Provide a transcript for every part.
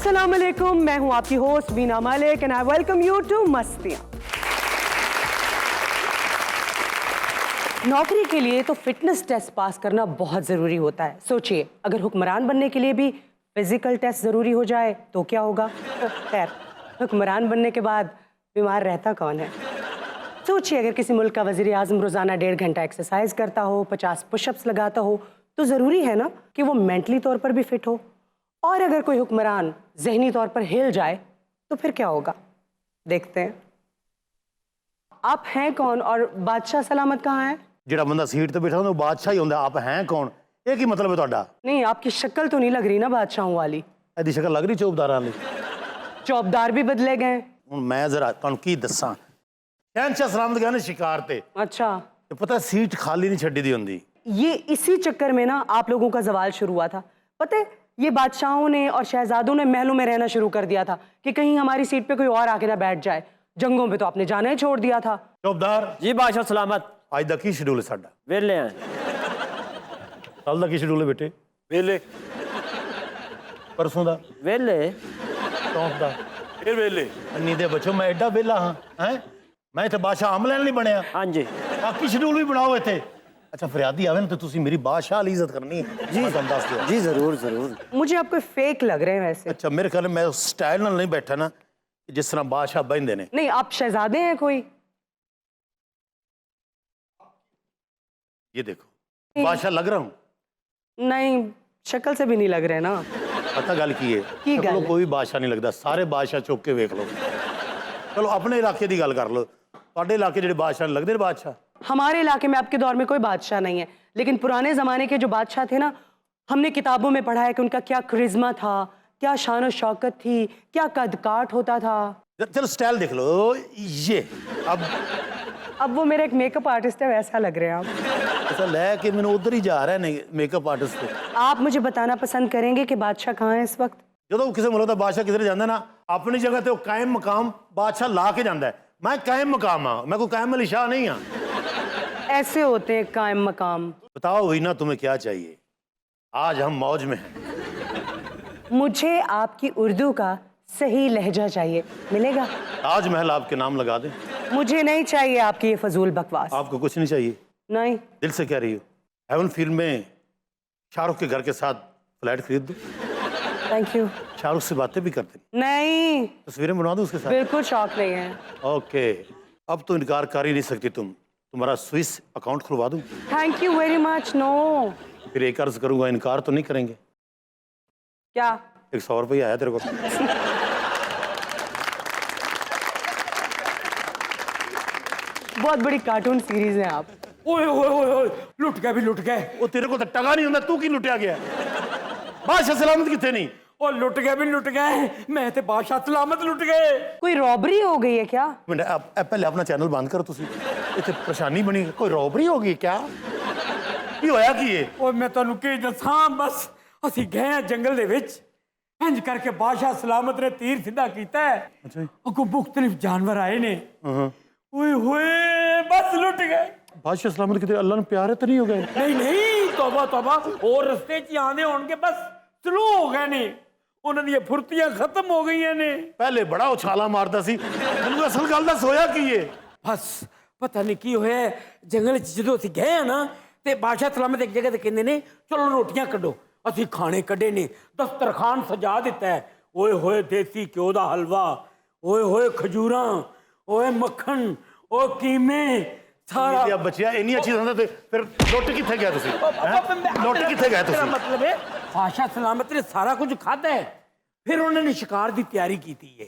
अस्सलाम वालेकुम, मैं हूं आपकी host Bina Malik and I welcome you to Mastiyaan. नौकरी के लिए तो फिटनेस टेस्ट पास करना बहुत ज़रूरी होता है। सोचिए, अगर हुक्मरान बनने के लिए भी फिजिकल टेस्ट ज़रूरी हो जाए तो क्या होगा। खैर, हुक्मरान बनने के बाद बीमार रहता कौन है। सोचिए, अगर किसी मुल्क का वज़ीर आज़म रोज़ाना 1.5 घंटा एक्सरसाइज करता हो, 50 पुशअप्स लगाता हो, तो ज़रूरी है ना कि वो मेंटली तौर पर भी फिट हो। और अगर कोई हुक्मरान जहनी तौर पर हिल जाए तो फिर क्या होगा, देखते हैं। आप हैं कौन और बादशाह सलामत कहाँ है? ਜਿਹੜਾ ਬੰਦਾ ਸੀਟ ਤੇ ਬੈਠਾ ਹੁੰਦਾ ਉਹ ਬਾਦਸ਼ਾਹ ਹੀ ਹੁੰਦਾ। ਆਪ ਹੈ ਕੌਣ? ਇਹ ਕੀ ਮਤਲਬ ਹੈ ਤੁਹਾਡਾ? नहीं, आपकी शक्ल तो नहीं लग रही ना बादशाहों वाली। ਇਹਦੀ ਸ਼ਕਲ ਲੱਗ ਰਹੀ ਚੌਬਦਾਰਾਂ ਵਾਲੀ। चौबदार भी बदले गए। ਹੁਣ ਮੈਂ ਜ਼ਰਾ ਤੁਹਾਨੂੰ ਕੀ ਦੱਸਾਂ। ਸ਼ਹਿਨशाह ਸਲਾਮਤ ਗਏ ਨੇ शिकार ਤੇ। अच्छा, ਤੇ ਪਤਾ ਸੀਟ ਖਾਲੀ ਨਹੀਂ ਛੱਡੀ ਦੀ ਹੁੰਦੀ। ये इसी चक्कर में ना आप लोगों का जवाल शुरू हुआ था। पता है, ये बादशाहों ने और शहजादों ने महलों में रहना शुरू कर दिया था कि कहीं हमारी सीट पे कोई और आके ना बैठ जाए। जंगों पे तो आपने जाना ही छोड़ दिया था। ਚੌਬਦਾਰ जी बादशाह सलामत ਅੱਜ ਦਾ ਕੀ ਸ਼ਡਿਊਲ ਹੈ ਸਾਡਾ? वेले हैं ਕੱਲ ਦਾ ਕੀ ਸ਼ਡਿਊਲ ਹੈ ਬੇਟੇ? वेले ਪਰਸੋਂ ਦਾ? वेले ਚੌਥ ਦਾ? फिर वेले ਅੰਨੀ ਦੇ ਬੱਚੋ ਮੈਂ ਐਡਾ ਵਿਹਲਾ ਹਾਂ ਹੈ। ਮੈਂ ਇੱਥੇ ਬਾਦਸ਼ਾਹ ਆਮ ਲੈਣ ਨਹੀਂ ਬਣਿਆ। हाँ जी ਬਾਕੀ ਸ਼ਡਿਊਲ ਵੀ ਬਣਾਓ ਇੱਥੇ। ਅੱਛਾ, ਫਰਿਆਦੀ ਆਵੇ ਨਾ ਤੇ ਤੁਸੀਂ ਮੇਰੀ ਬਾਦਸ਼ਾਹ ਵਾਲੀ ਇੱਜ਼ਤ ਕਰਨੀ ਹੈ ਜੀ। ਮੈਂ ਤੁਹਾਨੂੰ ਦੱਸ ਦਿਆਂ। जी जरूर जरूर मुझे आप कोई फेक लग रहे हैं वैसे। अच्छा, मेरे ख्याल में मैं उस स्टाइल ਨਾਲ नहीं बैठा ना जिस तरह बादशाह बहते ने। नहीं, आप शहजादे हैं कोई? ये देखो, बादशाह लग रहा हूँ? नहीं, शक्ल से भी नहीं लग रहे ना। पता गल की है, की गल चलो है? कोई बादशाह नहीं लगता, सारे बादशाह चुक के वेख लो। चलो अपने इलाके की गल कर लो। ਤੁਹਾਡੇ इलाके ਜਿਹੜੇ बादशाह लगते ने बादशाह? हमारे इलाके में आपके दौर में कोई बादशाह नहीं है, लेकिन पुराने ज़माने के जो बादशाह थे ना, हमने किताबों में पढ़ा है कि उनका क्या करिश्मा था, क्या शान और शौकत थी, क्या कद काठ होता था। चलो स्टाइल देख लो ये। अब वो मेरा एक मेकअप आर्टिस्ट है, वैसा लग रहे हैं आप। ऐसा लेके मैंने उधर ही जा रहा है मेकअप आर्टिस्ट पे। आप मुझे बताना पसंद करेंगे कि बादशाह कहाँ है इस वक्त? ਜਦੋਂ ਕਿਸੇ ਮੁਲਕ ਦਾ ਬਾਦਸ਼ਾਹ ਕਿਧਰੇ ਜਾਂਦਾ ਨਾ, ਆਪਣੀ ਜਗ੍ਹਾ ਤੇ ਉਹ ਕਾਇਮ ਮਕਾਮ ਬਾਦਸ਼ਾਹ ਲਾ ਕੇ ਜਾਂਦਾ ਹੈ। मैं कायम मकाम हाँ, मैं कोई कायम अली शाह नहीं हाँ। ऐसे होते हैं कायम मकाम। बताओ वीना, तुम्हें क्या चाहिए? आज हम मौज में हैं। मुझे आपकी उर्दू का सही लहजा चाहिए, मिलेगा? ताजमहल आपके नाम लगा दें। मुझे नहीं चाहिए आपकी ये फजूल बकवास। आपको कुछ नहीं चाहिए? नहीं। दिल से कह रही हो? हेवन फिल्म में शाहरुख के घर के साथ फ्लैट खरीद दो। Thank you. शाहरुख से बातें भी करते हैं, नहीं, तस्वीरें बनवा दो उसके साथ। बिल्कुल शौक नहीं है। ओके, अब तो इनकार कर ही नहीं सकती तुम। तुम्हारा स्विस अकाउंट खुलवा दूं? Thank you very much. No. फिर एक अर्ज करूंगा, इनकार तो नहीं करेंगे? क्या? 100 रुपये आया तेरे को। बहुत बड़ी कार्टून सीरीज है आप। ओए ओए ओए ओए लुट गए भी लुट गए वो तेरे को तो टगा नहीं होता, तू की लुटिया गया? बादशाह सलामत कितने नहीं? ओ लुट गए भी लुट गए मैं ते बादशाह सलामत लुट गए। कोई रॉबरी हो गई है क्या? पहले अपना चैनल बंद करो तुसी। इतने परेशानी बनी, कोई रॉबरी हो गई क्या? की होया की है? ओ मैं तन्नू की दसां, बस ਅਸੀਂ ਗਏ ਆ ਜੰਗਲ ਦੇ ਵਿੱਚ, ਇੰਜ ਕਰਕੇ ਬਾਦਸ਼ਾਹ ਸਲਾਮਤ ਨੇ ਤੀਰ ਸਿੱਧਾ ਕੀਤਾ ਹੈ। ਅੱਛਾ ਜੀ। ਅੱਗੋਂ ਮੁxtਲਿਫ ਜਾਨਵਰ ਆਏ ਨੇ। ਓਏ ਹੋਏ ਬਸ ਲੁੱਟ ਗਏ। बादशाह सलामत कितने अल्लाह ने प्यारे तो नहीं हो गए? नहीं नहीं तौबा तौबा, और रस्ते च आंदे होणगे बस स्लो हो गए ने, ਉਹਨਾਂ ਦੀਆਂ ਫੁਰਤੀਆਂ ਖਤਮ ਹੋ ਗਈਆਂ ਨੇ। पहले बड़ा उछाला मारता सी, ਮੈਨੂੰ ਅਸਲ ਗੱਲ ਦੱਸ ਹੋਇਆ ਕੀ ਹੈ? ਬਸ ਪਤਾ ਨਹੀਂ ਕੀ ਹੋਇਆ ਜੰਗਲ 'ਚ ਜਦੋਂ ਅਸੀਂ ਗਏ ਆ ਨਾ ਤੇ ਬਾਦਸ਼ਾਹ ਸਲਾਮਤ ਇੱਕ ਜਗ੍ਹਾ ਤੇ ਕਹਿੰਦੇ ਨੇ ਚਲੋ ਰੋਟੀਆਂ ਕੱਢੋ। ਅਸੀਂ ਖਾਣੇ ਕੱਢੇ ਨੇ, ਦਸਤਰਖਾਨ ਸਜਾ ਦਿੱਤਾ ਹੈ। ਓਏ ਹੋਏ ਦੇਸੀ ਘਿਓ ਦਾ ਹਲਵਾ, ਓਏ ਹੋਏ ਖਜੂਰਾਂ, ਓਏ ਮੱਖਣ, ਓ ਕੀਮੇ ਸਾਰਾ। ये बच्चिया इन्नी अच्छी धंधा थे, फिर लुट किथे गया तुसी? लुट किथे गए तुसी? मतलब है बादशाह सलामत ने सारा कुछ खादा है, फिर उन्होंने शिकार की तैयारी की थी। है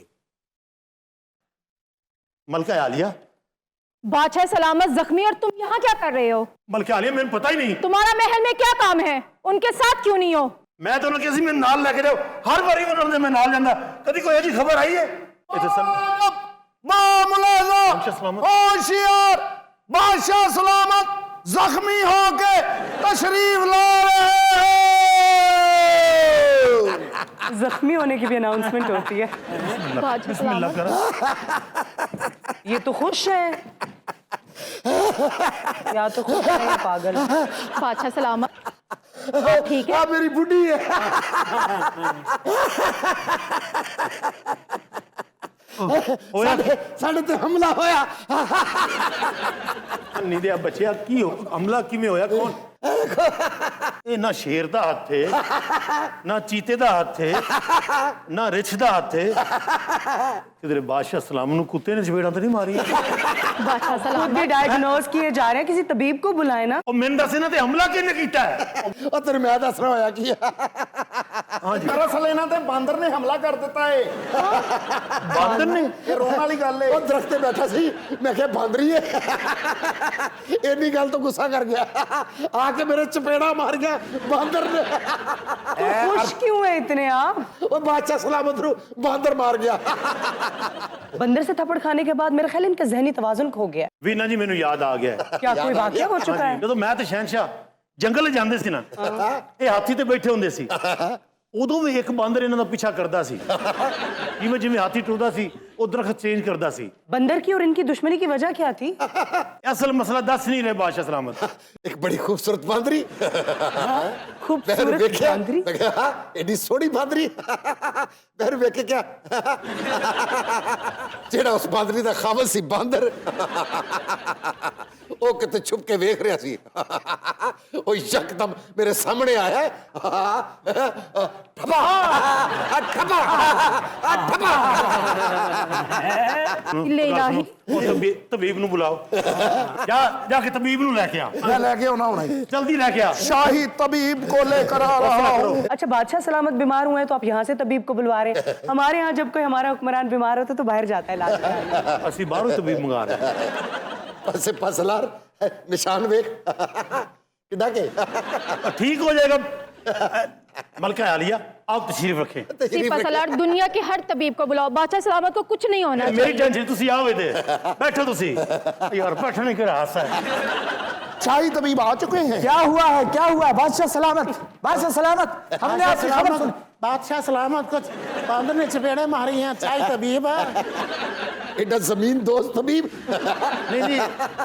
मलका आलिया। बादशाह सलामत जख्मी और तुम यहाँ क्या कर रहे हो? मलका आलिया, मैंने पता ही नहीं। तुम्हारा महल में क्या काम है? उनके साथ क्यों नहीं हो? मैं तो उन्होंने किसी में नाल लेके जाओ, हर बारी उन्होंने मैं नाल जांदा, कभी कोई ऐसी खबर आई है? होशियार, बादशाह सलामत जख्मी होके तशरीफ ला रहे हैं। जख्मी होने की भी अनाउंसमेंट होती है। बादशाह सलामत ये तो खुश है, या तो खुश है या पागल। बादशाह सलामत ठीक है। मेरी बुढ़ी है। होया साढ़े ते हमला होया। ਨੀ ਦੇ ਬੱਚਿਆ ਕੀ ਹੋ ਹਮਲਾ ਕਿਵੇਂ ਹੋਇਆ ਕੌਣ ਇਹ ਨਾ ਸ਼ੇਰ ਦਾ ਹੱਥ ਹੈ ਨਾ ਚੀਤੇ ਦਾ ਹੱਥ ਹੈ ਨਾ ਰਿਛ ਦਾ ਹੱਥ ਹੈ ਕਿਧਰੇ ਬਾਦਸ਼ਾਹ ਸਲਾਮ ਨੂੰ ਕੁੱਤੇ ਨੇ ਚਪੇੜਾਂ ਤਾਂ ਨਹੀਂ ਮਾਰੀਆਂ बादशाह खुद सलामत। भी डायग्नोज किए जा रहे हैं, किसी तबीब को बुलाए ना। ਉਹ ਮੈਨੂੰ ਦੱਸ ਇਹਨਾਂ ਤੇ ਹਮਲਾ ਕਿਹਨੇ ਕੀਤਾ ਹੈ ਉਹ ਤੈਨੂੰ ਮੈਂ ਦੱਸਣਾ ਹੋਇਆ ਕੀ ਹਾਂਜੀ ਦਰਅਸਲ ਇਹਨਾਂ ਤੇ ਬਾਂਦਰ ਨੇ ਹਮਲਾ ਕਰ ਦਿੱਤਾ ਏ। ਬਾਂਦਰ ਨੇ ਇਹ ਰੋਣ ਵਾਲੀ ਗੱਲ ਏ। ਉਹ ਦਰਖਤ ਤੇ ਬੈਠਾ ਸੀ, ਮੈਂ ਕਿਹਾ ਬਾਂਦਰੀ ਏ। ਇੰਨੀ ਗੱਲ ਤੋਂ ਗੁੱਸਾ ਕਰ ਗਿਆ, ਆ ਕੇ ਮੇਰੇ ਚਪੇੜਾ ਮਾਰ ਗਿਆ ਬਾਂਦਰ ਨੇ। तो खुश क्यों है इतने आप? ਉਹ ਬਾਦਸ਼ਾਹ ਸਲਾਮਤ ਨੂੰ ਬਾਂਦਰ ਮਾਰ ਗਿਆ। बंदर से थप्पड़ खाने के बाद मेरा ख्याल है इनका जहनी तवाजुन खो गया है। ਵੀਨਾ ਜੀ ਮੈਨੂੰ ਯਾਦ ਆ ਗਿਆ ਹੈ। क्या कोई वाकया हो चुका है? ਜਦੋਂ ਮੈਂ ਤੇ ਸ਼ਹਿਨशाह ਜੰਗਲ ਜਾਂਦੇ ਸੀ ਨਾ ਇਹ ਹਾਥੀ ਤੇ ਬੈਠੇ ਹੁੰਦੇ ਸੀ ਉਦੋਂ ਵੀ ਇੱਕ ਬਾਂਦਰ ਇਹਨਾਂ ਦਾ ਪਿੱਛਾ ਕਰਦਾ ਸੀ ਜਿਵੇਂ ਜਿਵੇਂ ਹਾਥੀ ਟੁਰਦਾ ਸੀ ਉਹ ਦਰਖਤ ਚੇਂਜ ਕਰਦਾ ਸੀ बंदर की और इनकी दुश्मनी की वजह क्या थी? ਅਸਲ ਮਸਲਾ ਦੱਸ ਨਹੀਂ ਰਹੇ ਬਾਦਸ਼ਾਹ ਸਲਾਮਤ ਇੱਕ ਬੜੀ ਖੂਬਸੂਰਤ ਬਾਂਦਰੀ। खूबसूरत ਵੇਖਿਆ बांदरी। ਮੈਂ ਕਿਹਾ ਐਡੀ ਸੋਹਣੀ ਬਾਂਦਰੀ। ਮੈਂ ਵੇਖ ਕਿਆ ਜਿਹੜਾ ਉਸ ਬਾਂਦਰੀ ਦਾ ਖਾਵਲ ਸੀ ਬਾਂਦਰ, ਉਹ ਕਿਤੇ ਛੁਪ ਕੇ ਵੇਖ ਰਿਹਾ ਸੀ। ਉਹ ਯਕਦਮ ਮੇਰੇ ਸਾਹਮਣੇ ਆਇਆ। ਠਪਾ ਠਪਾ ਠਪਾ। ले इलाही। ਉਹ ਤਬੀਬ ਨੂੰ ਬੁਲਾਓ ਜਾ ਕੇ ਤਬੀਬ ਨੂੰ ਲੈ ਕੇ ਆ मैं लेके आना होना है। ਜਲਦੀ ਲੈ ਕੇ ਆ शाही तबीब को लेकर आ रहा हूँ। अच्छा, बादशाह सलामत बीमार हुए हैं तो आप यहाँ से तबीब को बुलवा रहे हैं। हमारे यहाँ जब कोई हमारा हुक्मरान बीमार होता है तो बाहर जाता है इलाज कराने। ਅਸੀਂ ਬਾਹਰੋਂ ਤਬੀਬ ਮੰਗਾ ਰਹੇ ਹਾਂ पासे पासलार निशान वेख किदा के ठीक हो जाएगा मलका आलिया आप तशरीफ रखें सिपा सलार, दुनिया के हर तबीब को बुलाओ, बादशाह सलामत को कुछ नहीं होना मेरी चाहिए। टेंशन तुसी आओ इधर बैठो तुसी यार बैठने के हादसा है शाही तबीब आ चुके हैं। क्या हुआ है? क्या हुआ है? बादशाह सलामत, बादशाह सलामत, हमने आपकी खबर सुनी। बादशाह सलामत कुछ बांदर ने चपेड़े मारी हैं। शाही तबीब एडा जमीन दोस्त तबीब। नहीं जी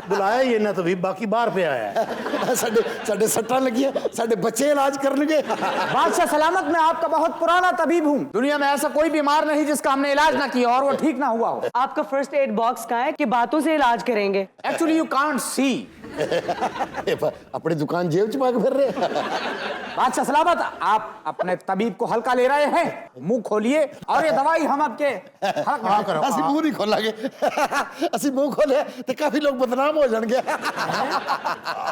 बुलाया ही ना तबीब बाकी बाहर पे आया है साडे साडे सट्टां लगी साडे बच्चे इलाज करनगे। बादशाह सलामत, मैं आपका बहुत पुराना तबीब हूँ। दुनिया में ऐसा कोई बीमार नहीं जिसका हमने इलाज ना किया और वो ठीक ना हुआ हो। आपका फर्स्ट एड बॉक्स कहाँ है कि बातों से इलाज करेंगे? Actually you can't see. अपनी दुकान जेब च पा के फिर रहे। बादशाह सलामत, आप अपने तबीब को हल्का ले रहे हैं, मुंह खोलिए और ये दवाई हम आपके हाँ करो। ਅਸੀਂ ਮੂੰਹ ਨਹੀਂ ਖੋਲਾਂਗੇ। ਅਸੀਂ ਮੂੰਹ ਖੋਲੇ ਤੇ ਕਾਫੀ ਲੋਕ ਬਦਨਾਮ ਹੋ ਜਾਣਗੇ।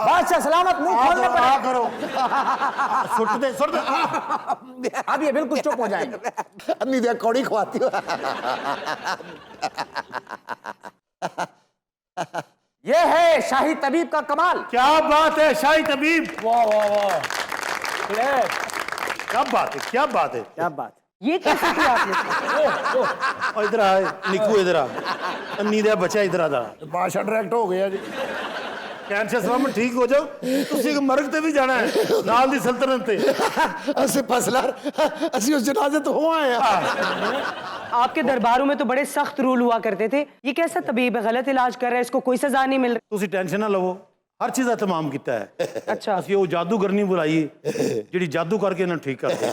बादशाह सलामत, मुंह खोलने पर हाँ करो सुट दे अब ये बिल्कुल चुप हो जाएंगे। अन्नी दिया कौड़ी खवाती हो। ये है शाही तबीब का कमाल। क्या बात है शाही तबीब वाह वाह वाह, क्या बात है क्या बात है क्या बात। ये कैसे किया आपने? और इधर आ निकू इधर आ अन्नी दे बच्चा इधर आ जा ਬਾਦਸ਼ਾਹ ਡਾਇਰੈਕਟ ਹੋ ਗਿਆ ਜੀ। कैंसर सलामत ठीक हो जाओ तुसी एक मर्ग ते भी जाना है नाल दी सल्तनत ते ਅਸੀਂ ਫਸਲਾਰ ਅਸੀਂ ਉਸ ਜਨਾਜ਼ੇ ਤੋਂ ਹੋ ਆਏ ਆ। आपके दरबारों में तो बड़े सख्त रूल हुआ करते थे। ये कैसा तबीब है, गलत इलाज कर रहा है, इसको कोई सजा नहीं मिल ਤੁਸੀਂ ਟੈਨਸ਼ਨ ਨਾ ਲਵੋ ਹਰ ਚੀਜ਼ ਦਾ ਤਮਾਮ ਕੀਤਾ ਹੈ रही? अच्छा, ਅਸੀਂ ਉਹ ਜਾਦੂਗਰ ਨਹੀਂ ਬੁਲਾਈ ਜਿਹੜੀ ਜਾਦੂ ਕਰਕੇ ਇਹਨਾਂ ਨੂੰ ਠੀਕ ਕਰਦੇ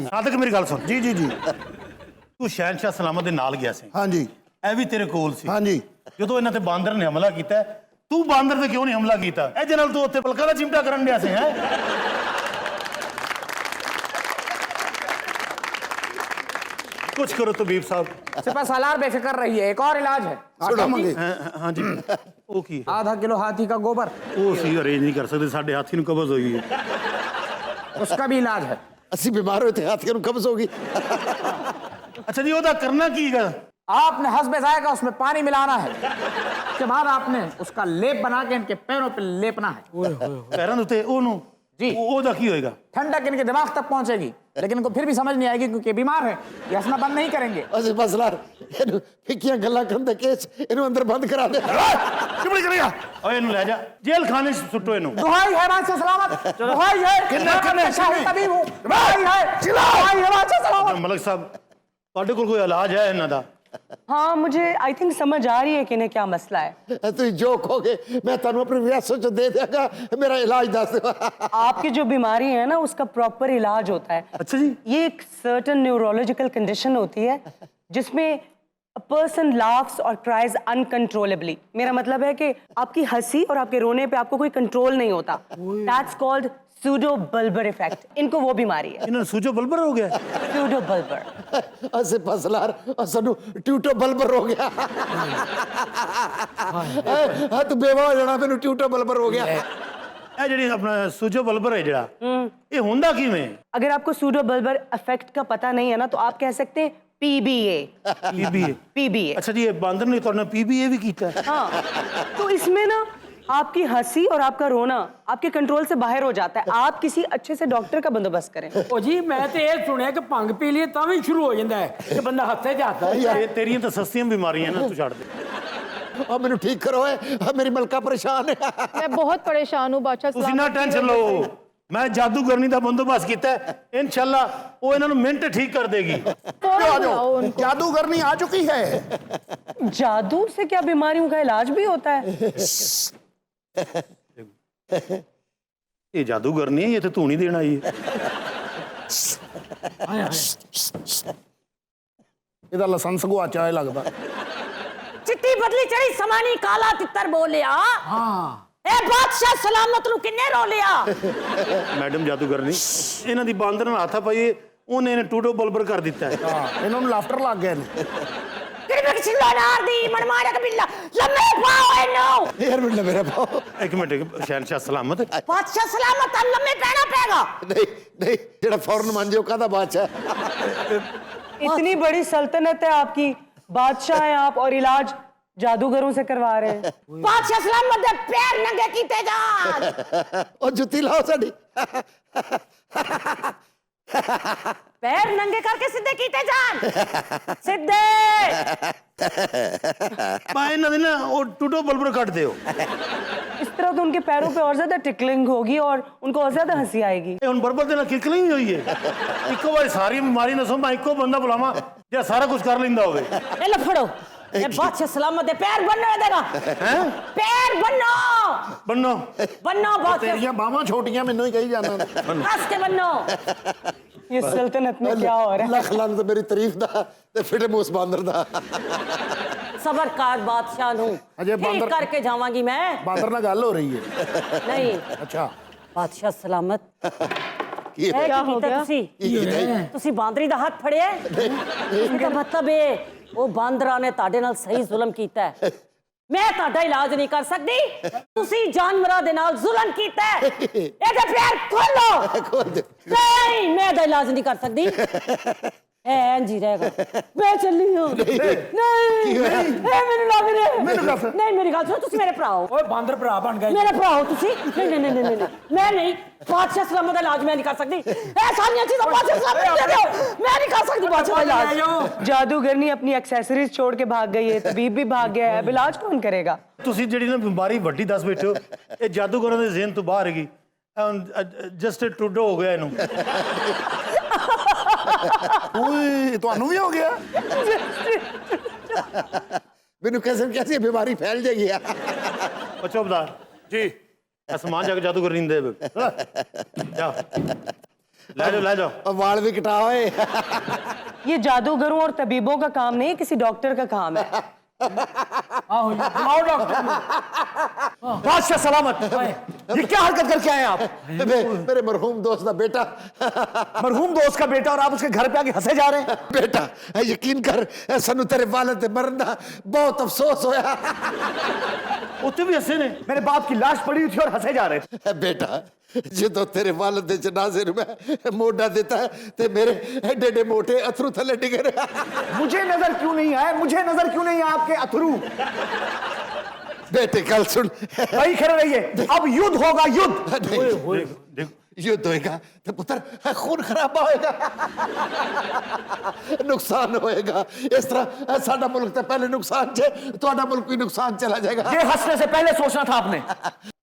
ਸਾਦਕ ਮੇਰੀ ਗੱਲ ਸੁਣ ਜੀ ਜੀ ਜੀ ਤੂੰ ਸ਼ਹਿਨशाह ਸਲਾਮਤ ਦੇ ਨਾਲ ਗਿਆ ਸੀ ਹਾਂਜੀ ਇਹ ਵੀ ਤੇਰੇ ਕੋਲ ਸੀ ਹਾਂਜੀ। ਜਦੋਂ ਇਹਨਾਂ ਤੇ ਬਾਂਦਰ ਨੇ ਹਮਲਾ ਕੀਤਾ ਤੂੰ ਬਾਂਦਰ ਤੇ ਕਿਉਂ ਨਹੀਂ ਹਮਲਾ ਕੀਤਾ ਇਹਦੇ ਨਾਲ ਤੂੰ ਉੱਤੇ ਪਲਕਾਂ ਦਾ ਚਿਮਟਾ ਕਰਨ ਡਿਆ ਸੀ ਹੈ कुछ करो तबीब साहब सिपा सालार बेफिक्र रही है, एक और इलाज है। ਆਟਾ ਮੰਗੇ। हाँ जी वो की है आधा किलो हाथी का गोबर, ਉਹ ਸੀ ਅਰੇਂਜ ਨਹੀਂ ਕਰ ਸਕਦੇ ਸਾਡੇ ਹਾਥੀ ਨੂੰ ਕਬਜ਼ ਹੋਈ ਹੈ उसका भी इलाज है। ਅਸੀਂ ਬਿਮਾਰ ਹੋਏ ਥੇ ਹਾਥੀਆਂ ਨੂੰ ਕਬਜ਼ ਹੋ ਗਈ। ਅੱਛਾ ਜੀ ਉਹਦਾ ਕਰਨਾ ਕੀ ਹੈਗਾ आपने हस्बे जाएगा उसमें पानी मिलाना है, उसके बाद आपने उसका लेप बना के इनके पैरों पे लेपना है। ਪੈਰਾਂ ਦੇ ਉੱਤੇ ਉਹਨੂੰ जी। ਉਹਦਾ ਕੀ ਹੋਏਗਾ ठंडक इनके दिमाग तक पहुंचेगी, लेकिन इनको फिर भी समझ नहीं आएगी क्योंकि ये बीमार है, ये हंसना बंद नहीं करेंगे। ਅਸੀਂ ਫਸਲਾਰ ਇਹਨੂੰ ਫਿੱਕੀਆਂ ਗੱਲਾਂ ਕਰਨ ਦੇ ਕੇਸ ਇਹਨੂੰ ਅੰਦਰ ਬੰਦ ਕਰਾ ਦੇ। ਕਿਵੇਂ ਕਰੇਗਾ ਓਏ ਇਹਨੂੰ ਲੈ ਜਾ ਜੇਲ੍ਹ ਖਾਨੇ 'ਚ ਸੁੱਟੋ ਇਹਨੂੰ दुहाई है बादशाह सलामत, दुहाई है, मैं आपका शाही तबीब हूं, दुहाई है, दुहाई है बादशाह सलामत। ਮਲਕ ਸਾਹਿਬ ਤੁਹਾਡੇ ਕੋਲ ਕੋਈ ਇਲਾਜ ਹੈ ਇਹਨਾਂ ਦਾ हाँ, मुझे आई थिंक समझ आ रही है कि इन्हें क्या मसला है। तुम जो कहोगे मैं तुम अपने रियासत च दे देगा, मेरा इलाज दस दो। आपकी जो बीमारी है ना, उसका प्रॉपर इलाज होता है। अच्छा जी। ये एक सर्टेन न्यूरोलॉजिकल कंडीशन होती है जिसमें a person laughs और cries uncontrollably। मेरा मतलब है कि आपकी हंसी और आपके रोने पे आपको कोई कंट्रोल नहीं होता। That's called pseudo-bulbar effect। इनको वो बीमारी है, इन्होंने सूजो बलबर हो गया। pseudo-bulbar। असे फसलार असनु ट्यूटो बलबर हो गया। हाँ तू बेवा हो जाना, मैंने ट्यूटो बलबर हो गया। ਇਹ ਜਿਹੜੀ ਆਪਣਾ ਸੂਜੋ ਬਲਬਰ ਹੈ ਜਿਹੜਾ ਇਹ ਹੁੰਦਾ ਕਿਵੇਂ? अगर आपको pseudo-bulbar effect का पता नहीं है ना, तो आप कह सकते हैं PBA। ਪੀਬੀਏ। PBA। ਅੱਛਾ ਜੀ, ਇਹ ਬਾਂਦਰ ਨੇ ਤੁਹਾਡਾ ਪੀਬੀਏ ਵੀ ਕੀਤਾ ਹੈ? हाँ, तो इसमें ना आपकी हंसी और आपका रोना आपके कंट्रोल से बाहर हो जाता है। आप किसी अच्छे से डॉक्टर का बंदोबस्त करें। ओ जी मैं तो ये सुनिया कि भंग पी लिए तां भी शुरू हो जाता है कि बंदा हत्थे जाता है। ਇਹ ਤੇਰੀਆਂ ਤਾਂ ਸਸਤੀਆਂ ਬਿਮਾਰੀਆਂ ਨਾ, ਤੂੰ ਛੱਡ ਦੇ। और मैंने ठीक करो है, मेरी मलका परेशान है। मैं बहुत परेशान हूँ बादशाह ਤੁਸੀਂ सलामत ਨਾ की ਟੈਨਸ਼ਨ वजह ਲਓ, से। ਮੈਂ ਜਾਦੂਗਰਨੀ ਦਾ ਬੰਦੋਬਸਤ ਕੀਤਾ ਹੈ। ਇਨਸ਼ਾਅੱਲਾ ਉਹ ਇਹਨਾਂ ਨੂੰ ਮਿੰਟ ਠੀਕ ਕਰ ਦੇਗੀ। फौरन बुलाओ उनको। जादूगरनी आ चुकी है। जादू से क्या बीमारियों का इलाज भी होता है? ਇਹ ਜਾਦੂਗਰਨੀ ਹੈ, ਇਹ ਤੇ ਧੂਣੀ ਦੇਣ ਆਈ ਹੈ। ਇਹਦਾ ਲਾਇਸੈਂਸ ਗਵਾਚਾ ਹੈ ਲੱਗਦਾ। चिट्टी बदली चढ़ी समानी काला तितर बोलिया। हाँ ए बादशाह सलामत नु किन्ने रो लिया। ਮੈਡਮ ਜਾਦੂਗਰਨੀ, ਇਹਨਾਂ ਦੀ ਬਾਂਦਰ ਨਾਲ ਹੱਥ ਪਾਈਏ, ਉਹਨੇ ਇਹਨੇ ਟੂਟੋ ਬਲਬਰ ਕਰ ਦਿੱਤਾ ਹੈ। ਇਹਨਾਂ ਨੂੰ ਲਾਫਟਰ ਲੱਗ ਗਏ ਨੇ। किड़ी बिक छिल्ला नार दी मनमारा कबिल्ला लम्बे पाओ इनो। ਯਾਰ ਮੈਨੂੰ ਮੇਰਾ ਪਾਓ। ਇੱਕ ਮਿੰਟ, ਸ਼ਹਿਨशाह ਸਲਾਮਤ। बादशाह सलामत अब लम्बे पैना पेगा। ਨਹੀਂ ਨਹੀਂ, ਜਿਹੜਾ ਫੌਰਨ ਮੰਨ ਜੇ ਉਹ ਕਾਹਦਾ ਬਾਦਸ਼ਾਹ। इतनी बड़ी सल्तनत है आपकी, बादशाह हैं आप और इलाज जादूगरों से करवा रहे हैं। बादशाह सलामत दे पैर नंगे कीते जान। ਉਹ ਜੁੱਤੀ ਲਾਓ ਸਾਡੀ। पैर नंगे करके सीधे कीते जान। सीधे। ਮੈਂ ਇਹਨਾਂ ਦੇ ਨਾ ਉਹ ਟੂਟੋ ਬਲਬਰ ਕੱਟ ਦਿਓ। इस तरह तो उनके पैरों पे और ज्यादा टिकलिंग होगी और उनको और ज्यादा हंसी आएगी। ਇਹ ਹੁਣ ਬਰਬਰ ਦੇ ਨਾਲ ਕਿਕਲੀ ਵੀ ਹੋਈ ਹੈ। ਇੱਕੋ ਵਾਰੀ ਸਾਰੀ ਬਿਮਾਰੀ ਦੱਸੋ, ਮੈਂ ਇੱਕੋ ਬੰਦਾ ਬੁਲਾਵਾਂ ਜਿਹੜਾ ਸਾਰਾ ਕੁਝ ਕਰ ਲੈਂਦਾ ਹੋਵੇ। ए लो फड़ो। ए बादशाह सलामत दे पैर बनने देगा। हैं? पैर बनो। ਬੰਨੋ। बनो बादशाह। ਤੇਰੀਆਂ ਬਾਹਾਂ ਛੋਟੀਆਂ ਮੈਨੂੰ ਹੀ ਕਹੀ ਜਾਂਦਾ। हंस के बनो। ये सल्तनत में क्या हो रहा है? ਲੱਖ ਲੰਨ ਤੇ ਮੇਰੀ ਤਾਰੀਫ ਦਾ ਤੇ ਫਿਟੇ ਮੂਸ ਬਾਂਦਰ ਦਾ। सबर कार बादशाह नु अजय ठीक बांदर- करके जावांगी मैं। ਬਾਂਦਰ ਨਾਲ ਗੱਲ ਹੋ ਰਹੀ ਹੈ। नहीं ਅੱਛਾ बादशाह सलामत। ਕੀ है क्या की हो कीता गया? तुसी? ਕੀ ਕੀਤਾ? तुसी बांदरी दा हाथ फड़िया है? इसका मतलब है वो बांदरा ने ताड़े नाल सही जुल्म कीता है। मैं ताड़ा इलाज नहीं कर सकती, तुसी जानवरां दे नाल जुल्म कीता है। एदे पैर खोलो। ਖੋਲ ਦੇ। नहीं मैं दा इलाज नहीं कर सकती। ऐ जी रहेगा। मैं चली हूं। नहीं ए मेनू लग रहा है। नहीं मेरी गल सुनो, तुसी मेरे भरा हो। ओए बांदर भरा बन गए। मेरे भरा हो तुसी। नहीं नहीं नहीं नहीं नहीं मैं नहीं। बादशाह सलामत का इलाज मैं नहीं कर सकती। ए सारियां चीज़ां बादशाह सलामत दे दो। मैं नहीं कर सकती बादशाह का इलाज। जादूगरनी अपनी एक्सेसरीज छोड़ के भाग गई है, तबीब भी भाग गया है, अब इलाज कौन करेगा? ਤੁਸੀਂ ਜਿਹੜੀ ਨਾ ਬਿਮਾਰੀ ਵੱਡੀ ਦੱਸ ਬੈਠੇ ਹੋ, ਇਹ ਜਾਦੂਗਰਾਂ ਦੇ ਜ਼ਿਹਨ ਤੋਂ ਬਾਹਰ ਹੈਗੀ। ਜਸਟ ਟੂਡੋ ਹੋ ਗਿਆ ਇਹਨੂੰ। ਓਏ ਤੁਹਾਨੂੰ ਵੀ ਹੋ ਗਿਆ? ਮੈਨੂੰ ਕਿਸੇ कैसी बीमारी फैल जाएगी। ਉਹ ਚੌਬਦਾਰ ਜੀ, ਇਹ ਸਮਾਨ ਜਾ ਕੇ ਜਾਦੂਗਰ ਨਹੀਂ ਦੇ ਜਾਓ, ਲੈ जाओ। वाल भी कटा होए। ये जादूगरों और तबीबों का काम नहीं है, किसी डॉक्टर का काम है। आओ बुलाओ डॉक्टर। बादशाह सलामत, ये क्या हरकत करके आए आप? मेरे मरहूम दोस्त का बेटा। मरहूम दोस्त का बेटा और आप उसके घर पे आके हंसे जा रहे हैं? बेटा यकीन कर, सानू तेरे वालिद दे मरन दा बहुत अफसोस होया। ਉੱਥੇ ਵੀ ਹੱਸੇ ਨੇ। मेरे बाप की लाश पड़ी हुई थी और हंसे जा रहे थे। बेटा जो तेरे वालिद दे जनाजे नु मैं मोड़ा देता है ते मेरे एडे एडे मोटे अथरू थले डिगे रहे। मुझे नजर क्यों नहीं आए? मुझे नजर क्यों नहीं आए आपके अथरू? बेटे कल सुन। वही खड़े रहिए, अब युद्ध होगा, युद्ध। देखो युद्ध होएगा तो पुत्र खून खराबा होएगा, नुकसान होएगा। इस तरह साडा मुल्क तो पहले नुकसान चे, तुहाडा मुल्क भी नुकसान चला जाएगा। ये हंसने से पहले सोचना था आपने।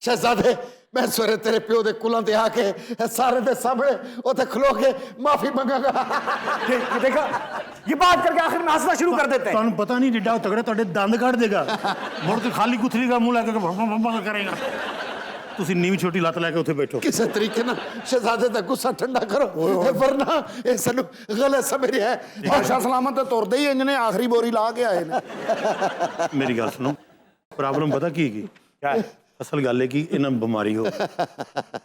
शहजादे मैं सवेरे तेरे प्यो दे कुलां ते आके सारे दे सामने उते खलो के माफी मंगांगा। ये देखा, ये बात करके आखिर में हंसना शुरू कर देते हैं। ਤੁਹਾਨੂੰ ਪਤਾ ਨਹੀਂ ਜਿੱਡਾ ਤਗੜਾ ਤੁਹਾਡੇ ਦੰਦ ਕੱਢ ਦੇਗਾ, ਮੁੜ ਕੇ ਖਾਲੀ ਗੁੱਥਲੀ ਦਾ ਮੂੰਹ ਲਾ ਕੇ ਬੰਬਾ ਕਰੇਗਾ। ਤੁਸੀਂ ਨੀਵੀਂ ਛੋਟੀ ਲੱਤ ਲੈ ਕੇ ਉੱਥੇ ਬੈਠੋ। किसी तरीके ना शहजादे दा गुस्सा ठंडा करो, वरना ये सानू गलत समझ रहा है। बादशाह सलामत तो तुरदे ही इन्होंने आखिरी बोरी ला के आए ने। ਮੇਰੀ ਗੱਲ ਸੁਣੋ, ਪ੍ਰੋਬਲਮ ਪਤਾ ਕੀ ਕੀ? क्या है? ਅਸਲ ਗੱਲ ਹੈ ਕਿ ਇਹਨਾਂ ਨੂੰ ਬਿਮਾਰੀ ਹੋ,